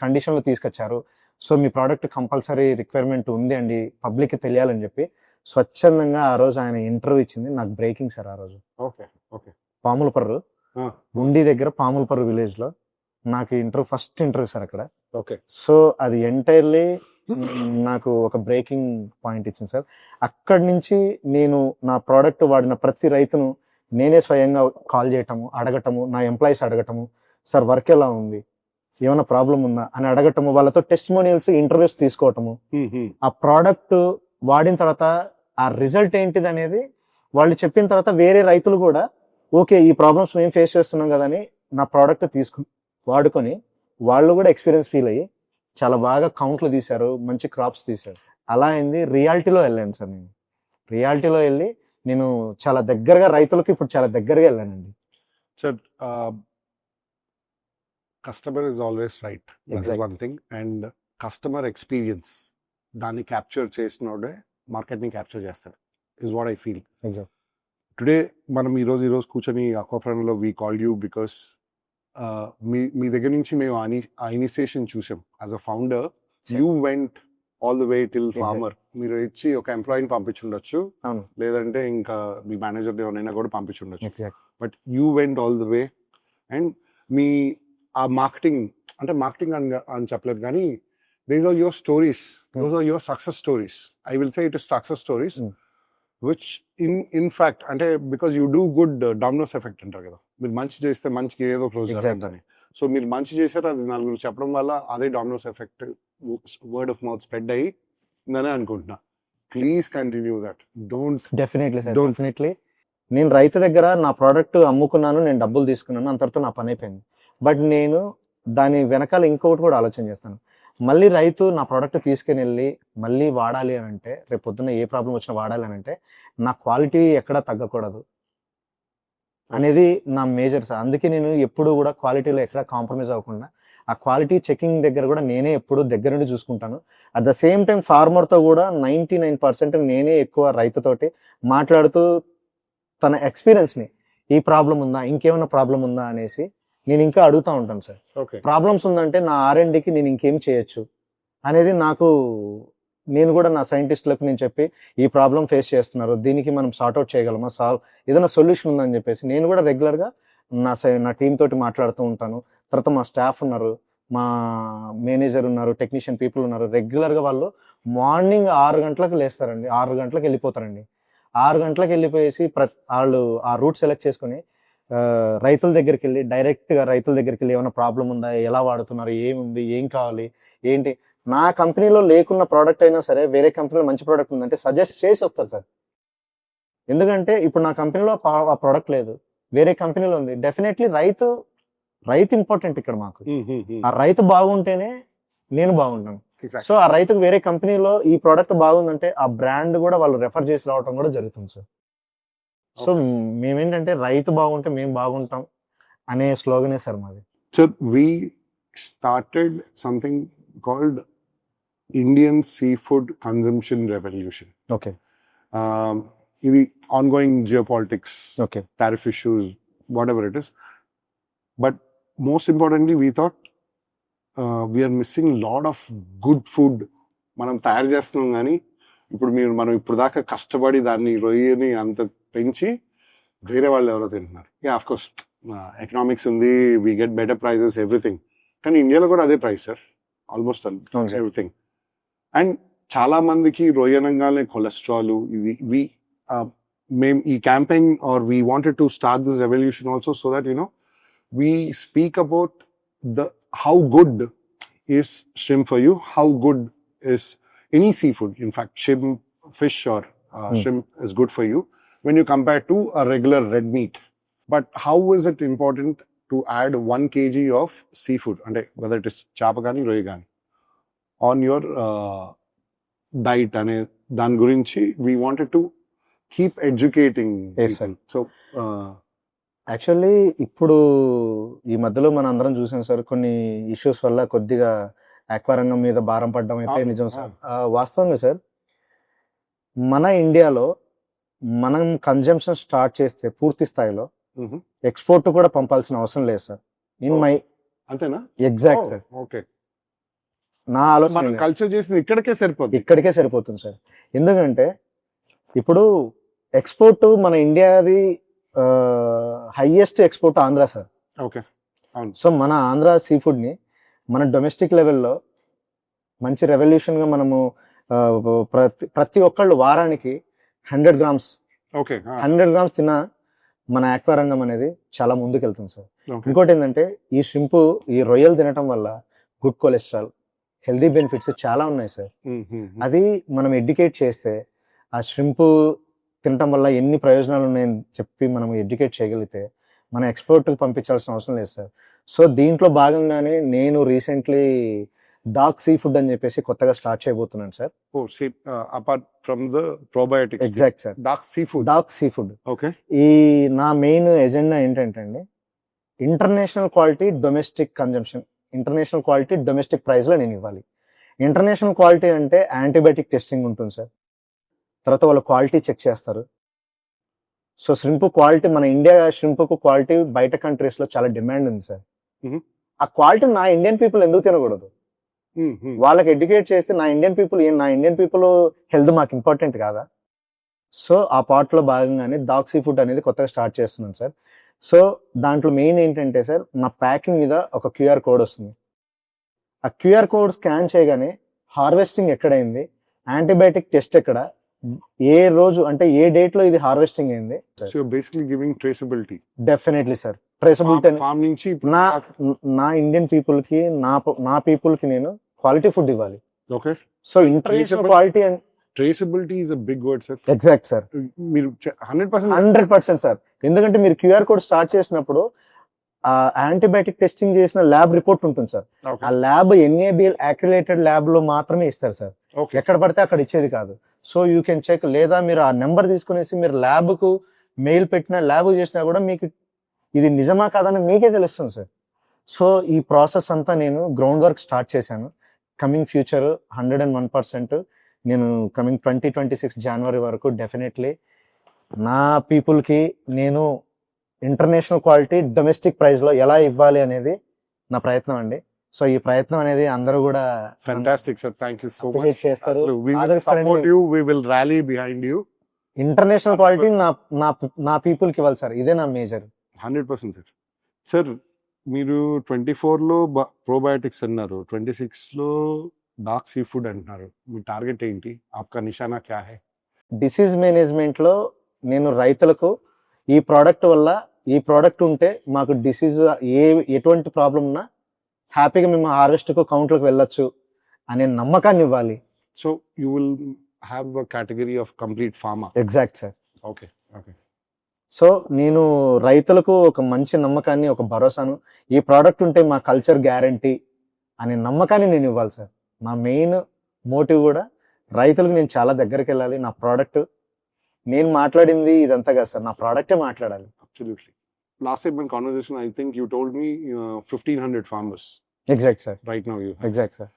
కండిషన్లో తీసుకొచ్చారు, సో మీ ప్రోడక్ట్ కంపల్సరీ రిక్వైర్మెంట్ ఉంది అండి, పబ్లిక్కి తెలియాలని చెప్పి స్వచ్ఛందంగా ఆ రోజు ఆయన ఇంటర్వ్యూ ఇచ్చింది. నాకు బ్రేకింగ్ సార్ ఆ రోజు. Okay okay. పాములపర్రు, ఉండి దగ్గర పాములపర్రు విలేజ్లో నాకు ఫస్ట్ ఇంటర్వ్యూ సార్ అక్కడ. ఓకే. సో అది ఎంటైర్లీ నాకు ఒక బ్రేకింగ్ పాయింట్ ఇచ్చింది సార్. అక్కడి నుంచి నేను నా ప్రోడక్ట్ వాడిన ప్రతి రైతును నేనే స్వయంగా కాల్ చేయటము, అడగటము, నా ఎంప్లాయీస్ అడగటము, సార్ వర్క్ ఎలా ఉంది, ఏమైనా ప్రాబ్లం ఉందా అని అడగటము, వాళ్ళతో టెస్టిమోనియల్స్, ఇంటర్వ్యూస్ తీసుకోవటము, ఆ ప్రోడక్ట్ వాడిన తర్వాత ఆ రిజల్ట్ ఏంటిది అనేది వాళ్ళు చెప్పిన తర్వాత వేరే రైతులు కూడా ఓకే ఈ ప్రాబ్లమ్స్ మేము ఫేస్ చేస్తున్నాం కదా అని నా ప్రోడక్ట్ వాడుకొని వాళ్ళు కూడా ఎక్స్పీరియన్స్ ఫీల్ అయ్యి చాలా బాగా కౌంట్లు తీశారు, మంచి క్రాప్స్ తీశారు. అలా అయింది. రియాలిటీలో వెళ్ళాను సార్. నేను రియాలిటీలో వెళ్ళి నేను చాలా దగ్గరగా రైతులకు ఇప్పుడు చాలా దగ్గరగా వెళ్ళానండి. Sir customer is always right, one thing. And customer experience దాన్ని క్యాప్చర్ చేసినోడే మార్కెట్ని క్యాప్చర్ చేస్తాడు, is what I feel. Today మనం ఈరోజు కూర్చొని అక్వాఫ్రాన్లో వీ కాల్డ్ యూ బికాస్ మీ దగ్గర నుంచి మేము ఆ ఇనిషియేషన్ చూసాం. As a founder you went all the way till farmer. మీరు ఇచ్చి ఒక ఎంప్లాయీని పంపించుండొచ్చు, లేదంటే ఇంకా మీ మేనేజర్ని ఎవరైనా కూడా పంపించుండొచ్చు, but you went all the way. And మీ ఆ మార్కెటింగ్ అని చెప్పలేదు కానీ these are your stories, those are your success stories. I will say it is success stories which in fact అంటే because you do good dominoes effect అంటారు కదా, మీరు మంచి చేస్తే మంచికి ఏదో క్లోజ్ అవుతుందని. సో మీరు మంచి చేశారు, అది నలుగురు చెప్పడం వల్ల అదే dominoes effect, word of mouth spread అయ్యిందని అనుకుంటున్నా. Please continue that. డెఫినెట్లీ నేను రైతు దగ్గర నా ప్రోడక్ట్ అమ్ముకున్నాను, నేను డబ్బులు తీసుకున్నాను, అంతటితో నా పని అయిపోయింది. బట్ నేను దాని వెనకాల ఇంకొకటి కూడా ఆలోచన చేస్తాను. మళ్ళీ రైతు నా ప్రోడక్ట్ తీసుకుని వెళ్ళి మళ్ళీ వాడాలి అని అంటే, రేపు పొద్దున్న ఏ ప్రాబ్లం వచ్చినా వాడాలి అని అంటే నా క్వాలిటీ ఎక్కడా తగ్గకూడదు అనేది నా మేజర్ సార్. అందుకే నేను ఎప్పుడు కూడా క్వాలిటీలో ఎక్కడ కాంప్రమైజ్ అవ్వకుండా ఆ క్వాలిటీ చెకింగ్ దగ్గర కూడా నేనే ఎప్పుడు దగ్గర నుండి చూసుకుంటాను. అట్ ద సేమ్ టైం ఫార్మర్తో కూడా 99% నేనే ఎక్కువ రైతుతోటి మాట్లాడుతూ తన ఎక్స్పీరియన్స్ని, ఈ ప్రాబ్లం ఉందా, ఇంకేమైనా ప్రాబ్లం ఉందా అనేసి నేను ఇంకా అడుగుతూ ఉంటాను సార్. ప్రాబ్లమ్స్ ఉందంటే నా R&Dకి నేను ఇంకేం చేయొచ్చు అనేది నేను కూడా నా సైంటిస్టులకు నేను చెప్పి ఈ ప్రాబ్లం ఫేస్ చేస్తున్నారు, దీనికి మనం సార్ట్అవుట్ చేయగలమా, ఏదైనా సొల్యూషన్ ఉందని చెప్పేసి నేను కూడా రెగ్యులర్గా నా టీం తోటి మాట్లాడుతూ ఉంటాను. తర్వాత మా స్టాఫ్ ఉన్నారు, మా మేనేజర్ ఉన్నారు, టెక్నీషియన్ పీపుల్ ఉన్నారు. రెగ్యులర్గా వాళ్ళు మార్నింగ్ 6 గంటలకు లేస్తారండి, 6 గంటలకు వెళ్ళిపోతారండి. 6 గంటలకు వెళ్ళిపోయేసి వాళ్ళు ఆ రూట్ సెలెక్ట్ చేసుకొని రైతుల దగ్గరికి వెళ్ళి డైరెక్ట్గా రైతుల దగ్గరికి వెళ్ళి ఏమైనా ప్రాబ్లం ఉందా, ఎలా వాడుతున్నారు, ఏముంది, ఏం కావాలి, ఏంటి. నా కంపెనీలో లేకున్న ప్రోడక్ట్ అయినా సరే వేరే కంపెనీలో మంచి ప్రోడక్ట్ ఉందంటే సజెస్ట్ చేసి వస్తారు సార్. ఎందుకంటే ఇప్పుడు నా కంపెనీలో ఆ ప్రోడక్ట్ లేదు, వేరే కంపెనీలో ఉంది. డెఫినెట్లీ రైతు ఇంపార్టెంట్ ఇక్కడ మాకు. ఆ రైతు బాగుంటేనే నేను బాగుంటాను. సో ఆ రైతుకు వేరే కంపెనీలో ఈ ప్రోడక్ట్ బాగుందంటే ఆ బ్రాండ్ కూడా వాళ్ళు రెఫర్ చేసి రావడం కూడా జరుగుతుంది సార్. సో మేమేంటంటే రైతు బాగుంటే మేము బాగుంటాం అనే స్లోగనే సార్ మాది. So we started something called Indian Seafood Consumption Revolution. Okay ఇది ongoing geopolitics, okay tariff issues, whatever it is. But most importantly, we thought we are missing a lot of good food. మనం తయారు చేస్తున్నాం కానీ మనం ఇప్పుడు దాకా కష్టపడి దాన్ని రొయ్యని అంత పెంచి వేరే వాళ్ళు ఎవరో తింటున్నారు. ఆఫ్ కోర్స్ ఎకనామిక్స్ ఉంది, we get better prices, everything. కానీ ఇండియాలో కూడా అదే price sir, almost everything. And చాలా మందికి రొయ్యనంగానే కొలెస్ట్రాల్. ఇది మేము ఈ campaign are we wanted to start this revolution also so that we speak about how good is shrimp for you, how good is any seafood. In fact, fish or shrimp is good for you when you compare to a regular red meat. But how is it important to add 1 kg of seafood, and whether it is chapagani royagani, on your diet? And dan gurinchi we wanted to keep educating people. So actually ఇప్పుడు ఈ మధ్యలో మన అందరం చూసాం sir, కొన్ని issues వల్ల కొద్దిగా aqua రంగం మీద భారం పడడం అయితే నిజం సార్. వాస్తవంగా సార్, మన ఇండియాలో మనం కన్జంప్షన్ స్టార్ట్ చేస్తే పూర్తి స్థాయిలో ఎక్స్పోర్ట్ కూడా పంపాల్సిన అవసరం లేదు సార్. అంతేనా? Exact sir. ఓకే, నా ఆలోచన కల్చర్ చేసింది ఇక్కడికే సరిపోతుంది సార్. ఎందుకంటే ఇప్పుడు ఎక్స్పోర్ట్ మన ఇండియాది highest export Andhra sir. Okay, so మన ఆంధ్ర సీ ఫుడ్ని మన డొమెస్టిక్ లెవెల్లో మంచి రెవల్యూషన్గా మనము ప్రతి ఒక్కళ్ళు వారానికి 100 grams తిన్నా మన ఆక్వా రంగం అనేది చాలా ముందుకు వెళ్తుంది సార్. ఇంకోటి ఏంటంటే ఈ షింపు, ఈ రొయ్యలు తినటం వల్ల గుడ్ కొలెస్ట్రాల్, హెల్దీ బెనిఫిట్స్ చాలా ఉన్నాయి సార్. అది మనం ఎడ్యుకేట్ చేస్తే ఆ షింపు తినటం వల్ల ఎన్ని ప్రయోజనాలు ఉన్నాయని చెప్పి మనం ఎడ్యుకేట్ చేయగలిగితే మన ఎక్స్పోర్ట్కి పంపించాల్సిన అవసరం లేదు సార్. సో దీంట్లో భాగంగానే నేను రీసెంట్లీ డార్క్ సీ ఫుడ్ అని చెప్పేసి కొత్తగా స్టార్ట్ చేయబోతున్నాను sir. Apart from the probiotics. Exact sir, dark sea food. Okay, ఈ నా మెయిన్ ఎజెండా ఏంటంటే అండి, international quality domestic consumption, international quality domestic ప్రైస్లో నేను ఇవ్వాలి. ఇంటర్నేషనల్ క్వాలిటీ అంటే యాంటీబయాటిక్ టెస్టింగ్ ఉంటుంది సార్, తర్వాత వాళ్ళు క్వాలిటీ చెక్ చేస్తారు. సో ష్రింప్ క్వాలిటీ, మన ఇండియా ష్రింప్కు క్వాలిటీ బయట కంట్రీస్లో చాలా డిమాండ్ ఉంది సార్. ఆ క్వాలిటీ నా ఇండియన్ పీపుల్ ఎందుకు తినకూడదు? వాళ్ళకి ఎడ్యుకేట్ చేస్తే నా ఇండియన్ పీపుల్ హెల్త్ మాకు ఇంపార్టెంట్ కాదా? సో ఆ పార్ట్లో భాగంగానే డార్క్ సీ ఫుడ్ అనేది కొత్తగా స్టార్ట్ చేస్తున్నాను సార్. సో దాంట్లో మెయిన్ ఏంటంటే సార్, నా ప్యాకింగ్ మీద ఒక QR కోడ్ వస్తుంది. ఆ QR కోడ్ స్కాన్ చేయగానే హార్వెస్టింగ్ ఎక్కడైంది, యాంటీబయాటిక్ టెస్ట్ ఎక్కడ, ఏ రోజు అంటే ఏ డేట్ లో ఇది హార్వెస్టింగ్ అయింది. So basically giving traceability. Definitely sir, traceability. Farm నుంచి నా ఇండియన్ పీపుల్ కి, నా పీపుల్ కి నేను క్వాలిటీ ఫుడ్ ఇవ్వాలి. Okay, so international quality and traceability is a big word sir. Exact sir, మీరు 100% సార్. ఎందుకంటే మీరు QR కోడ్ స్టార్ట్ చేసినప్పుడు ఆ యాంటీబయాటిక్ టెస్టింగ్ చేసిన ల్యాబ్ రిపోర్ట్ ఉంటుంది సార్. ఆ ల్యాబ్ NABL అక్రిడిటెడ్ ల్యాబ్ లో మాత్రమే ఇస్తారు సార్, ఎక్కడ పడితే అక్కడ ఇచ్చేది కాదు. సో యూ కెన్ చెక్, లేదా మీరు ఆ నెంబర్ తీసుకునేసి మీరు ల్యాబ్కు మెయిల్ పెట్టినా, ల్యాబ్ చేసినా కూడా మీకు ఇది నిజమా కాదని మీకే తెలుస్తుంది సార్. సో ఈ ప్రాసెస్ అంతా నేను గ్రౌండ్ వర్క్ స్టార్ట్ చేశాను. కమింగ్ ఫ్యూచర్ 101% నేను కమింగ్ 2026 జనవరి వరకు డెఫినెట్లీ నా పీపుల్కి నేను ఇంటర్నేషనల్ క్వాలిటీ డొమెస్టిక్ ప్రైస్లో ఎలా ఇవ్వాలి అనేది నా ప్రయత్నం అండి. సో ఈ ప్రయత్నం అనేది అందరూ కూడా fantastic sir, thank you so much. చేస్తారు. We will support you, we will rally behind you. International quality నా పీపుల్ కి ఇవ్వాలి సార్, ఇదే నా మేజర్. 100% సార్. సార్ మీరు 24లో ప్రోబయోటిక్స్ అన్నారు, 26లో డార్క్ సీ ఫుడ్ అంటున్నారు. మీ టార్గెట్ ఏంటి? ఆప్కా నిషానా క్యా హై? డిసీజ్ మేనేజ్మెంట్లో నేను రైతులకు ఈ ప్రోడక్ట్ వల్ల ఈ ప్రోడక్ట్ ఉంటే మాకు డిసీజ్ ఎటువంటి ప్రాబ్లం ఉన్నా హ్యాపీగా మేము హార్వెస్ట్కు కౌంట్లకు వెళ్ళొచ్చు అనే నమ్మకాన్ని ఇవ్వాలి. So you will have a category of complete pharma. Exact sir. Okay okay. So నేను రైతులకు ఒక మంచి నమ్మకాన్ని, ఒక భరోసాను, ఈ ప్రోడక్ట్ ఉంటే మా కల్చర్ గ్యారంటీ అనే నమ్మకాన్ని నేను ఇవ్వాలి సార్. మా మెయిన్ మోటివ్ కూడా రైతులకు నేను చాలా దగ్గరికి వెళ్ళాలి. నా ప్రోడక్ట్ నేను మాట్లాడింది ఇదంతా కాదు సార్, నా ప్రోడక్టే మాట్లాడాలి. అబ్సల్యూట్లీ. లాస్ట్ టైం మన conversation I think you told me 1500 farmers exact sir. Right now you. Exact sir.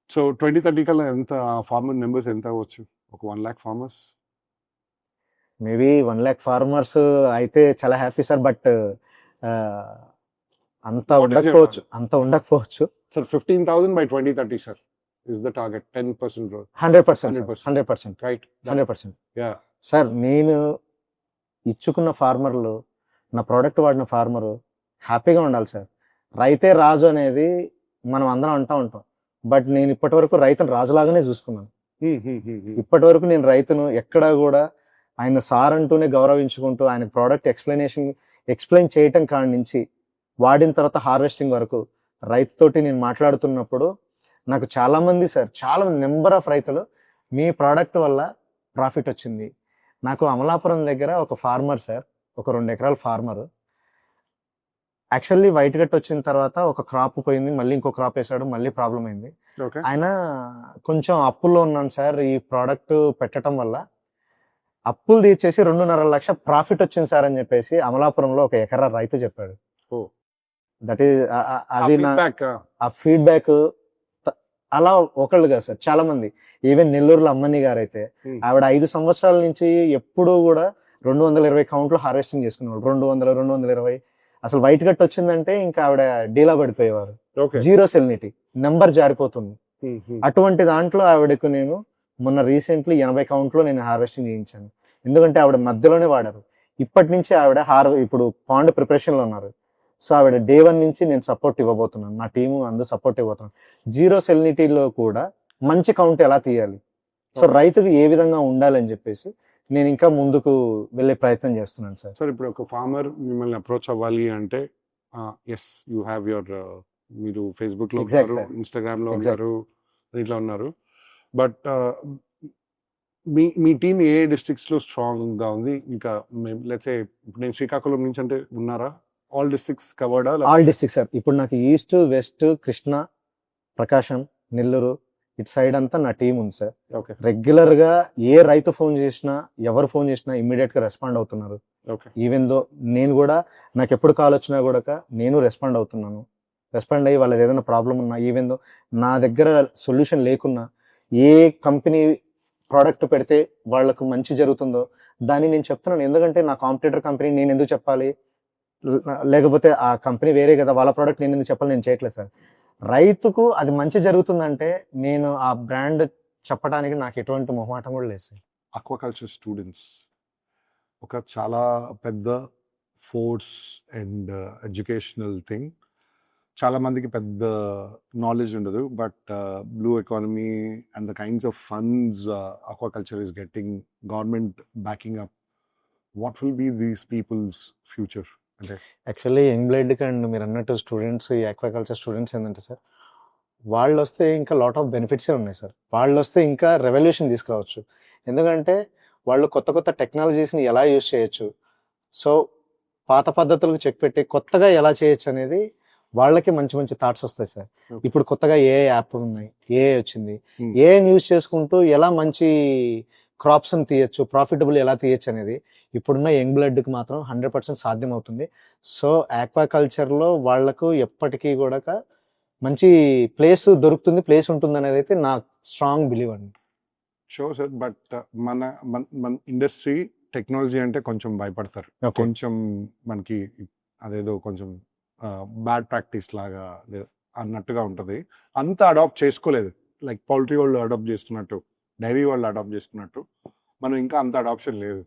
So 2030 కల్లా ఎంత ఫార్మర్ నెంబర్స్ ఎంత అవ్వచ్చు? ఒక 1 lakh farmers? Maybe 1 lakh farmers అయితే చాలా హ్యాపీ సార్. బట్ అంత What is your ఉండకపోవచ్చు. Sir 15,000 by 2030 sir is the target. 10% growth. 100%. 100%. Right. 100%. Yeah. Sir నేను ఇచ్చుకున్న ఫార్మర్లు, నా ప్రోడక్ట్ వాడిన ఫార్మరు హ్యాపీగా ఉండాలి సార్. రైతే రాజు అనేది మనం అందరం అంటూ ఉంటాం. బట్ నేను ఇప్పటి వరకు రైతును రాజులాగానే చూసుకున్నాను. ఇప్పటి వరకు నేను రైతును ఎక్కడా కూడా ఆయన సార్ అంటూనే గౌరవించుకుంటూ ఆయన ప్రోడక్ట్ ఎక్స్ప్లెయిన్ చేయటం కాడి నుంచి వాడిన తర్వాత హార్వెస్టింగ్ వరకు రైతుతోటి నేను మాట్లాడుతున్నప్పుడు నాకు చాలామంది సార్, చాలా నెంబర్ ఆఫ్ రైతులు మీ ప్రోడక్ట్ వల్ల ప్రాఫిట్ వచ్చింది. నాకు అమలాపురం దగ్గర ఒక ఫార్మర్ సార్, ఒక 2 ఎకరాల ఫార్మరు, యాక్చువల్లీ వైట్ గట్ వచ్చిన తర్వాత ఒక క్రాప్ పోయింది, మళ్ళీ ఇంకో క్రాప్ వేసాడు, మళ్ళీ ప్రాబ్లం అయింది. ఓకే. ఆయన కొంచెం అప్పుల్లో ఉన్నాను సార్, ఈ ప్రోడక్ట్ పెట్టడం వల్ల అప్పులు తీర్చేసి 2.5 లక్ష ప్రాఫిట్ వచ్చింది సార్ అని చెప్పేసి అమలాపురంలో ఒక ఎకరా రైతు చెప్పాడు. ఓ. దట్ ఈస్ అది నా Feedback, ఆ ఫీడ్బ్యాక్. అలా ఒకళ్ళు కాదు సార్, చాలా మంది. ఈవెన్ నెల్లూరులో అమ్మని గారు అయితే ఆవిడ 5 సంవత్సరాల నుంచి ఎప్పుడూ కూడా 220 కౌంట్లు హార్వెస్టింగ్ చేసుకునేవాడు. 200, 220. అసలు వైట్ గట్ వచ్చిందంటే ఇంకా ఆవిడ డీలా పడిపోయేవారు. ఓకే. జీరో సెల్నిటీ, నెంబర్ జారిపోతుంది. అటువంటి దాంట్లో ఆవిడకు నేను మొన్న రీసెంట్లీ 80 కౌంట్లో నేను హార్వెస్టింగ్ చేయించాను. ఎందుకంటే ఆవిడ మధ్యలోనే వాడారు. ఇప్పటి నుంచి ఆవిడ ఇప్పుడు పాండ్ ప్రిపరేషన్లో ఉన్నారు. సో ఆవిడ డే 1 నుంచి నేను సపోర్ట్ ఇవ్వబోతున్నాను, నా టీము అందరూ సపోర్ట్ ఇవ్వబోతున్నాను. జీరో సెల్నిటీలో కూడా మంచి కౌంట్ ఎలా తీయాలి, సో రైతుకు ఏ విధంగా ఉండాలని చెప్పేసి నేను ఇంకా ముందుకు వెళ్ళే ప్రయత్నం చేస్తున్నాను సార్. సార్ ఇప్పుడు ఒక ఫార్మర్ మిమ్మల్ని అప్రోచ్ అవ్వాలి అంటే ఎస్ యూ హ్యావ్ యువర్, మీరు ఫేస్బుక్లో ఉన్నారు, ఇన్స్టాగ్రామ్లో ఉన్నారు, దీంట్లో ఉన్నారు. బట్ మీ టీం ఏ డిస్ట్రిక్ట్స్లో స్ట్రాంగ్గా ఉంది? ఇంకా లెట్స్ సే ఇప్పుడు నేను శ్రీకాకుళం నుంచి అంటే ఉన్నారా? ఆల్ డిస్ట్రిక్ట్స్ కవర్డా? All district sir. ఇప్పుడు నాకు ఈస్ట్, వెస్ట్, కృష్ణా, ప్రకాశం, నెల్లూరు ఇటు సైడ్ అంతా నా టీం ఉంది సార్. ఓకే. రెగ్యులర్గా ఏ రైతు ఫోన్ చేసినా, ఎవరు ఫోన్ చేసినా ఇమ్మీడియట్గా రెస్పాండ్ అవుతున్నారు. ఓకే. ఈవెన్ దో నేను కూడా, నాకు ఎప్పుడు కాల్ వచ్చినా కూడా నేను రెస్పాండ్ అవుతున్నాను. రెస్పాండ్ అయ్యి వాళ్ళది ఏదైనా ప్రాబ్లం ఉన్నా, ఈవెన్ దో నా దగ్గర సొల్యూషన్ లేకున్నా, ఏ కంపెనీ ప్రోడక్ట్ పెడితే వాళ్ళకు మంచి జరుగుతుందో దాన్ని నేను చెప్తున్నాను. ఎందుకంటే నా కాంపిటీటర్ కంపెనీ నేను ఎందుకు చెప్పాలి, లేకపోతే ఆ కంపెనీ వేరే కదా, వాళ్ళ ప్రోడక్ట్ నేను ఎందుకు చెప్పాలి, నేను చేయట్లేదు సార్. రైతుకు అది మంచి జరుగుతుందంటే నేను ఆ బ్రాండ్ చెప్పడానికి నాకు ఎటువంటి మొహమాటం కూడా లేదు సార్. ఆక్వాకల్చర్ స్టూడెంట్స్ ఒక చాలా పెద్ద ఫోర్స్ అండ్ ఎడ్యుకేషనల్ థింగ్. చాలా మందికి పెద్ద నాలెడ్జ్ ఉండదు, but blue economy and the kinds of funds aquaculture is getting, government backing up, what will be these peoples future? అంటే యాక్చువల్లీ యంగ్ బ్లడ్కి అండ్ మీరు అన్నట్టు స్టూడెంట్స్, ఈ ఆక్వాకల్చర్ స్టూడెంట్స్ ఏంటంటే సార్, వాళ్ళు వస్తే ఇంకా లాట్ ఆఫ్ బెనిఫిట్సే ఉన్నాయి సార్. వాళ్ళు వస్తే ఇంకా రెవల్యూషన్ తీసుకురావచ్చు. ఎందుకంటే వాళ్ళు కొత్త కొత్త టెక్నాలజీస్ని ఎలా యూజ్ చేయొచ్చు, సో పాత పద్ధతులకు చెక్ పెట్టి కొత్తగా ఎలా చేయొచ్చు అనేది వాళ్ళకి మంచి మంచి థాట్స్ వస్తాయి సార్. ఇప్పుడు కొత్తగా ఏ యాప్ ఉన్నాయి, ఏ వచ్చింది, ఏ యూజ్ చేసుకుంటూ ఎలా మంచి క్రాప్స్ని తీయచ్చు, ప్రాఫిటబుల్ ఎలా తీయచ్చు అనేది ఇప్పుడున్న యంగ్ బ్లడ్కి మాత్రం 100% సాధ్యం అవుతుంది. సో ఆక్వాకల్చర్లో వాళ్లకు ఎప్పటికీ కూడా మంచి ప్లేస్ దొరుకుతుంది, ప్లేస్ ఉంటుంది అనేది అయితే నా స్ట్రాంగ్ బిలీవ్ అండి. Sure sir. బట్ మన ఇండస్ట్రీ టెక్నాలజీ అంటే కొంచెం భయపడతారు. కొంచెం మనకి అదేదో కొంచెం బ్యాడ్ ప్రాక్టీస్ లాగా అన్నట్టుగా ఉంటుంది. అంత అడాప్ట్ చేసుకోలేదు, లైక్ పౌల్ట్రీ వాళ్ళు అడాప్ట్ చేసుకున్నట్టు, డైరీ వాళ్ళు అడాప్ట్ చేసుకున్నట్టు మనం ఇంకా అంత అడాప్షన్ లేదు.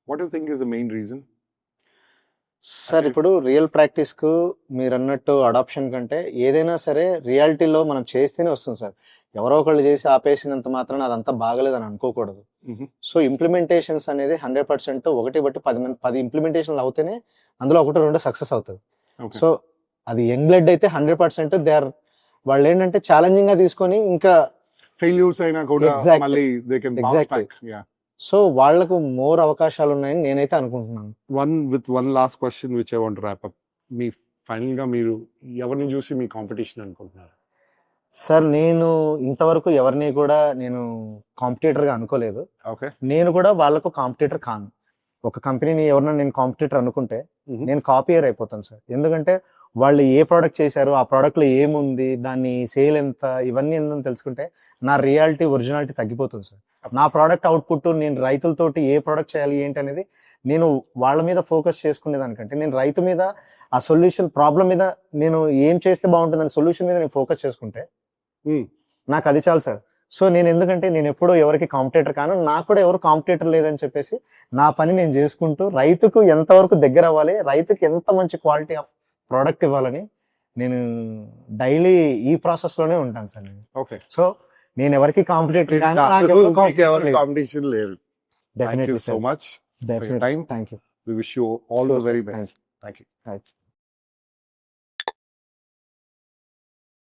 What you think is the main reason? Sir ఇప్పుడు రియల్ ప్రాక్టీస్కు మీరు అన్నట్టు అడాప్షన్ కంటే ఏదైనా సరే రియాలిటీలో మనం చేస్తేనే వస్తుంది సార్. ఎవరో ఒకళ్ళు చేసి ఆపేసినంత మాత్రాన అదంతా బాగలేదని అనుకోకూడదు. సో ఇంప్లిమెంటేషన్స్ అనేది 100% ఒకటి బట్టి 10 ఇంప్లిమెంటేషన్లు అవుతేనే అందులో ఒకటి రెండు సక్సెస్ అవుతుంది. ఓకే సో అది యంగ్ బ్లడ్ అయితే 100% దే ఆర్ వాళ్ళు ఏంటంటే ఛాలెంజింగ్ గా తీసుకొని ఇంకా ఫెయిల్యూర్స్ అయినా కూడా Exactly. మళ్ళీ they can bounce Exactly. Back. Yeah so వాళ్ళకు మోర్ అవకాశాలు ఉన్నాయని నేనైతే అనుకుంటున్నాను. One last question which I want wrap up. Me final గా మీరు ఎవరిని చూసి మీ కాంపిటీషన్ అనుకుంటున్నారు? సార్ నేను ఇంతవరకు ఎవరిని కూడా నేను కాంపిటీటర్ గా అనుకోలేదు. ఓకే నేను కూడా వాళ్ళకు కాంపిటీటర్ కాను. ఒక కంపెనీని ఎవరన్నా నేను కాంపిటీటర్ అనుకుంటే నేను కాపీయర్ అయిపోతాను సార్. ఎందుకంటే వాళ్ళు ఏ ప్రోడక్ట్ చేశారు, ఆ ప్రోడక్ట్ లో ఏముంది, దాన్ని సేల్ ఎంత, ఇవన్నీ ఏందని తెలుసుకుంటే నా రియాలిటీ ఒరిజినాలిటీ తగ్గిపోతుంది సార్. నా ప్రోడక్ట్ అవుట్పుట్ నేను రైతులతోటి ఏ ప్రోడక్ట్ చేయాలి ఏంటి అనేది నేను వాళ్ళ మీద ఫోకస్ చేసుకునే దానికంటే నేను రైతు మీద ఆ సొల్యూషన్ ప్రాబ్లం మీద నేను ఏం చేస్తే బాగుంటుందని సొల్యూషన్ మీద నేను ఫోకస్ చేసుకుంటే నాకు అది చాలు సార్. సో నేను ఎందుకంటే నేను ఎప్పుడూ ఎవరికి కాంపిటేటర్ కాను, నాకు కూడా ఎవరు కాంపిటేటర్ లేదని చెప్పేసి నా పని నేను చేసుకుంటూ రైతుకు ఎంతవరకు దగ్గర అవ్వాలి, రైతుకి ఎంత మంచి క్వాలిటీ ఆఫ్ ప్రోడక్ట్ ఇవ్వాలని నేను డైలీ ఈ ప్రాసెస్ లోనే ఉంటాను సార్ నేను. ఓకే సో నేను ఎవరికి కాంపిటేటర్ కాంపిటీషన్ లేదు. Thank you so much. Definitely time. Thank you. We wish you all the very best. Thank you.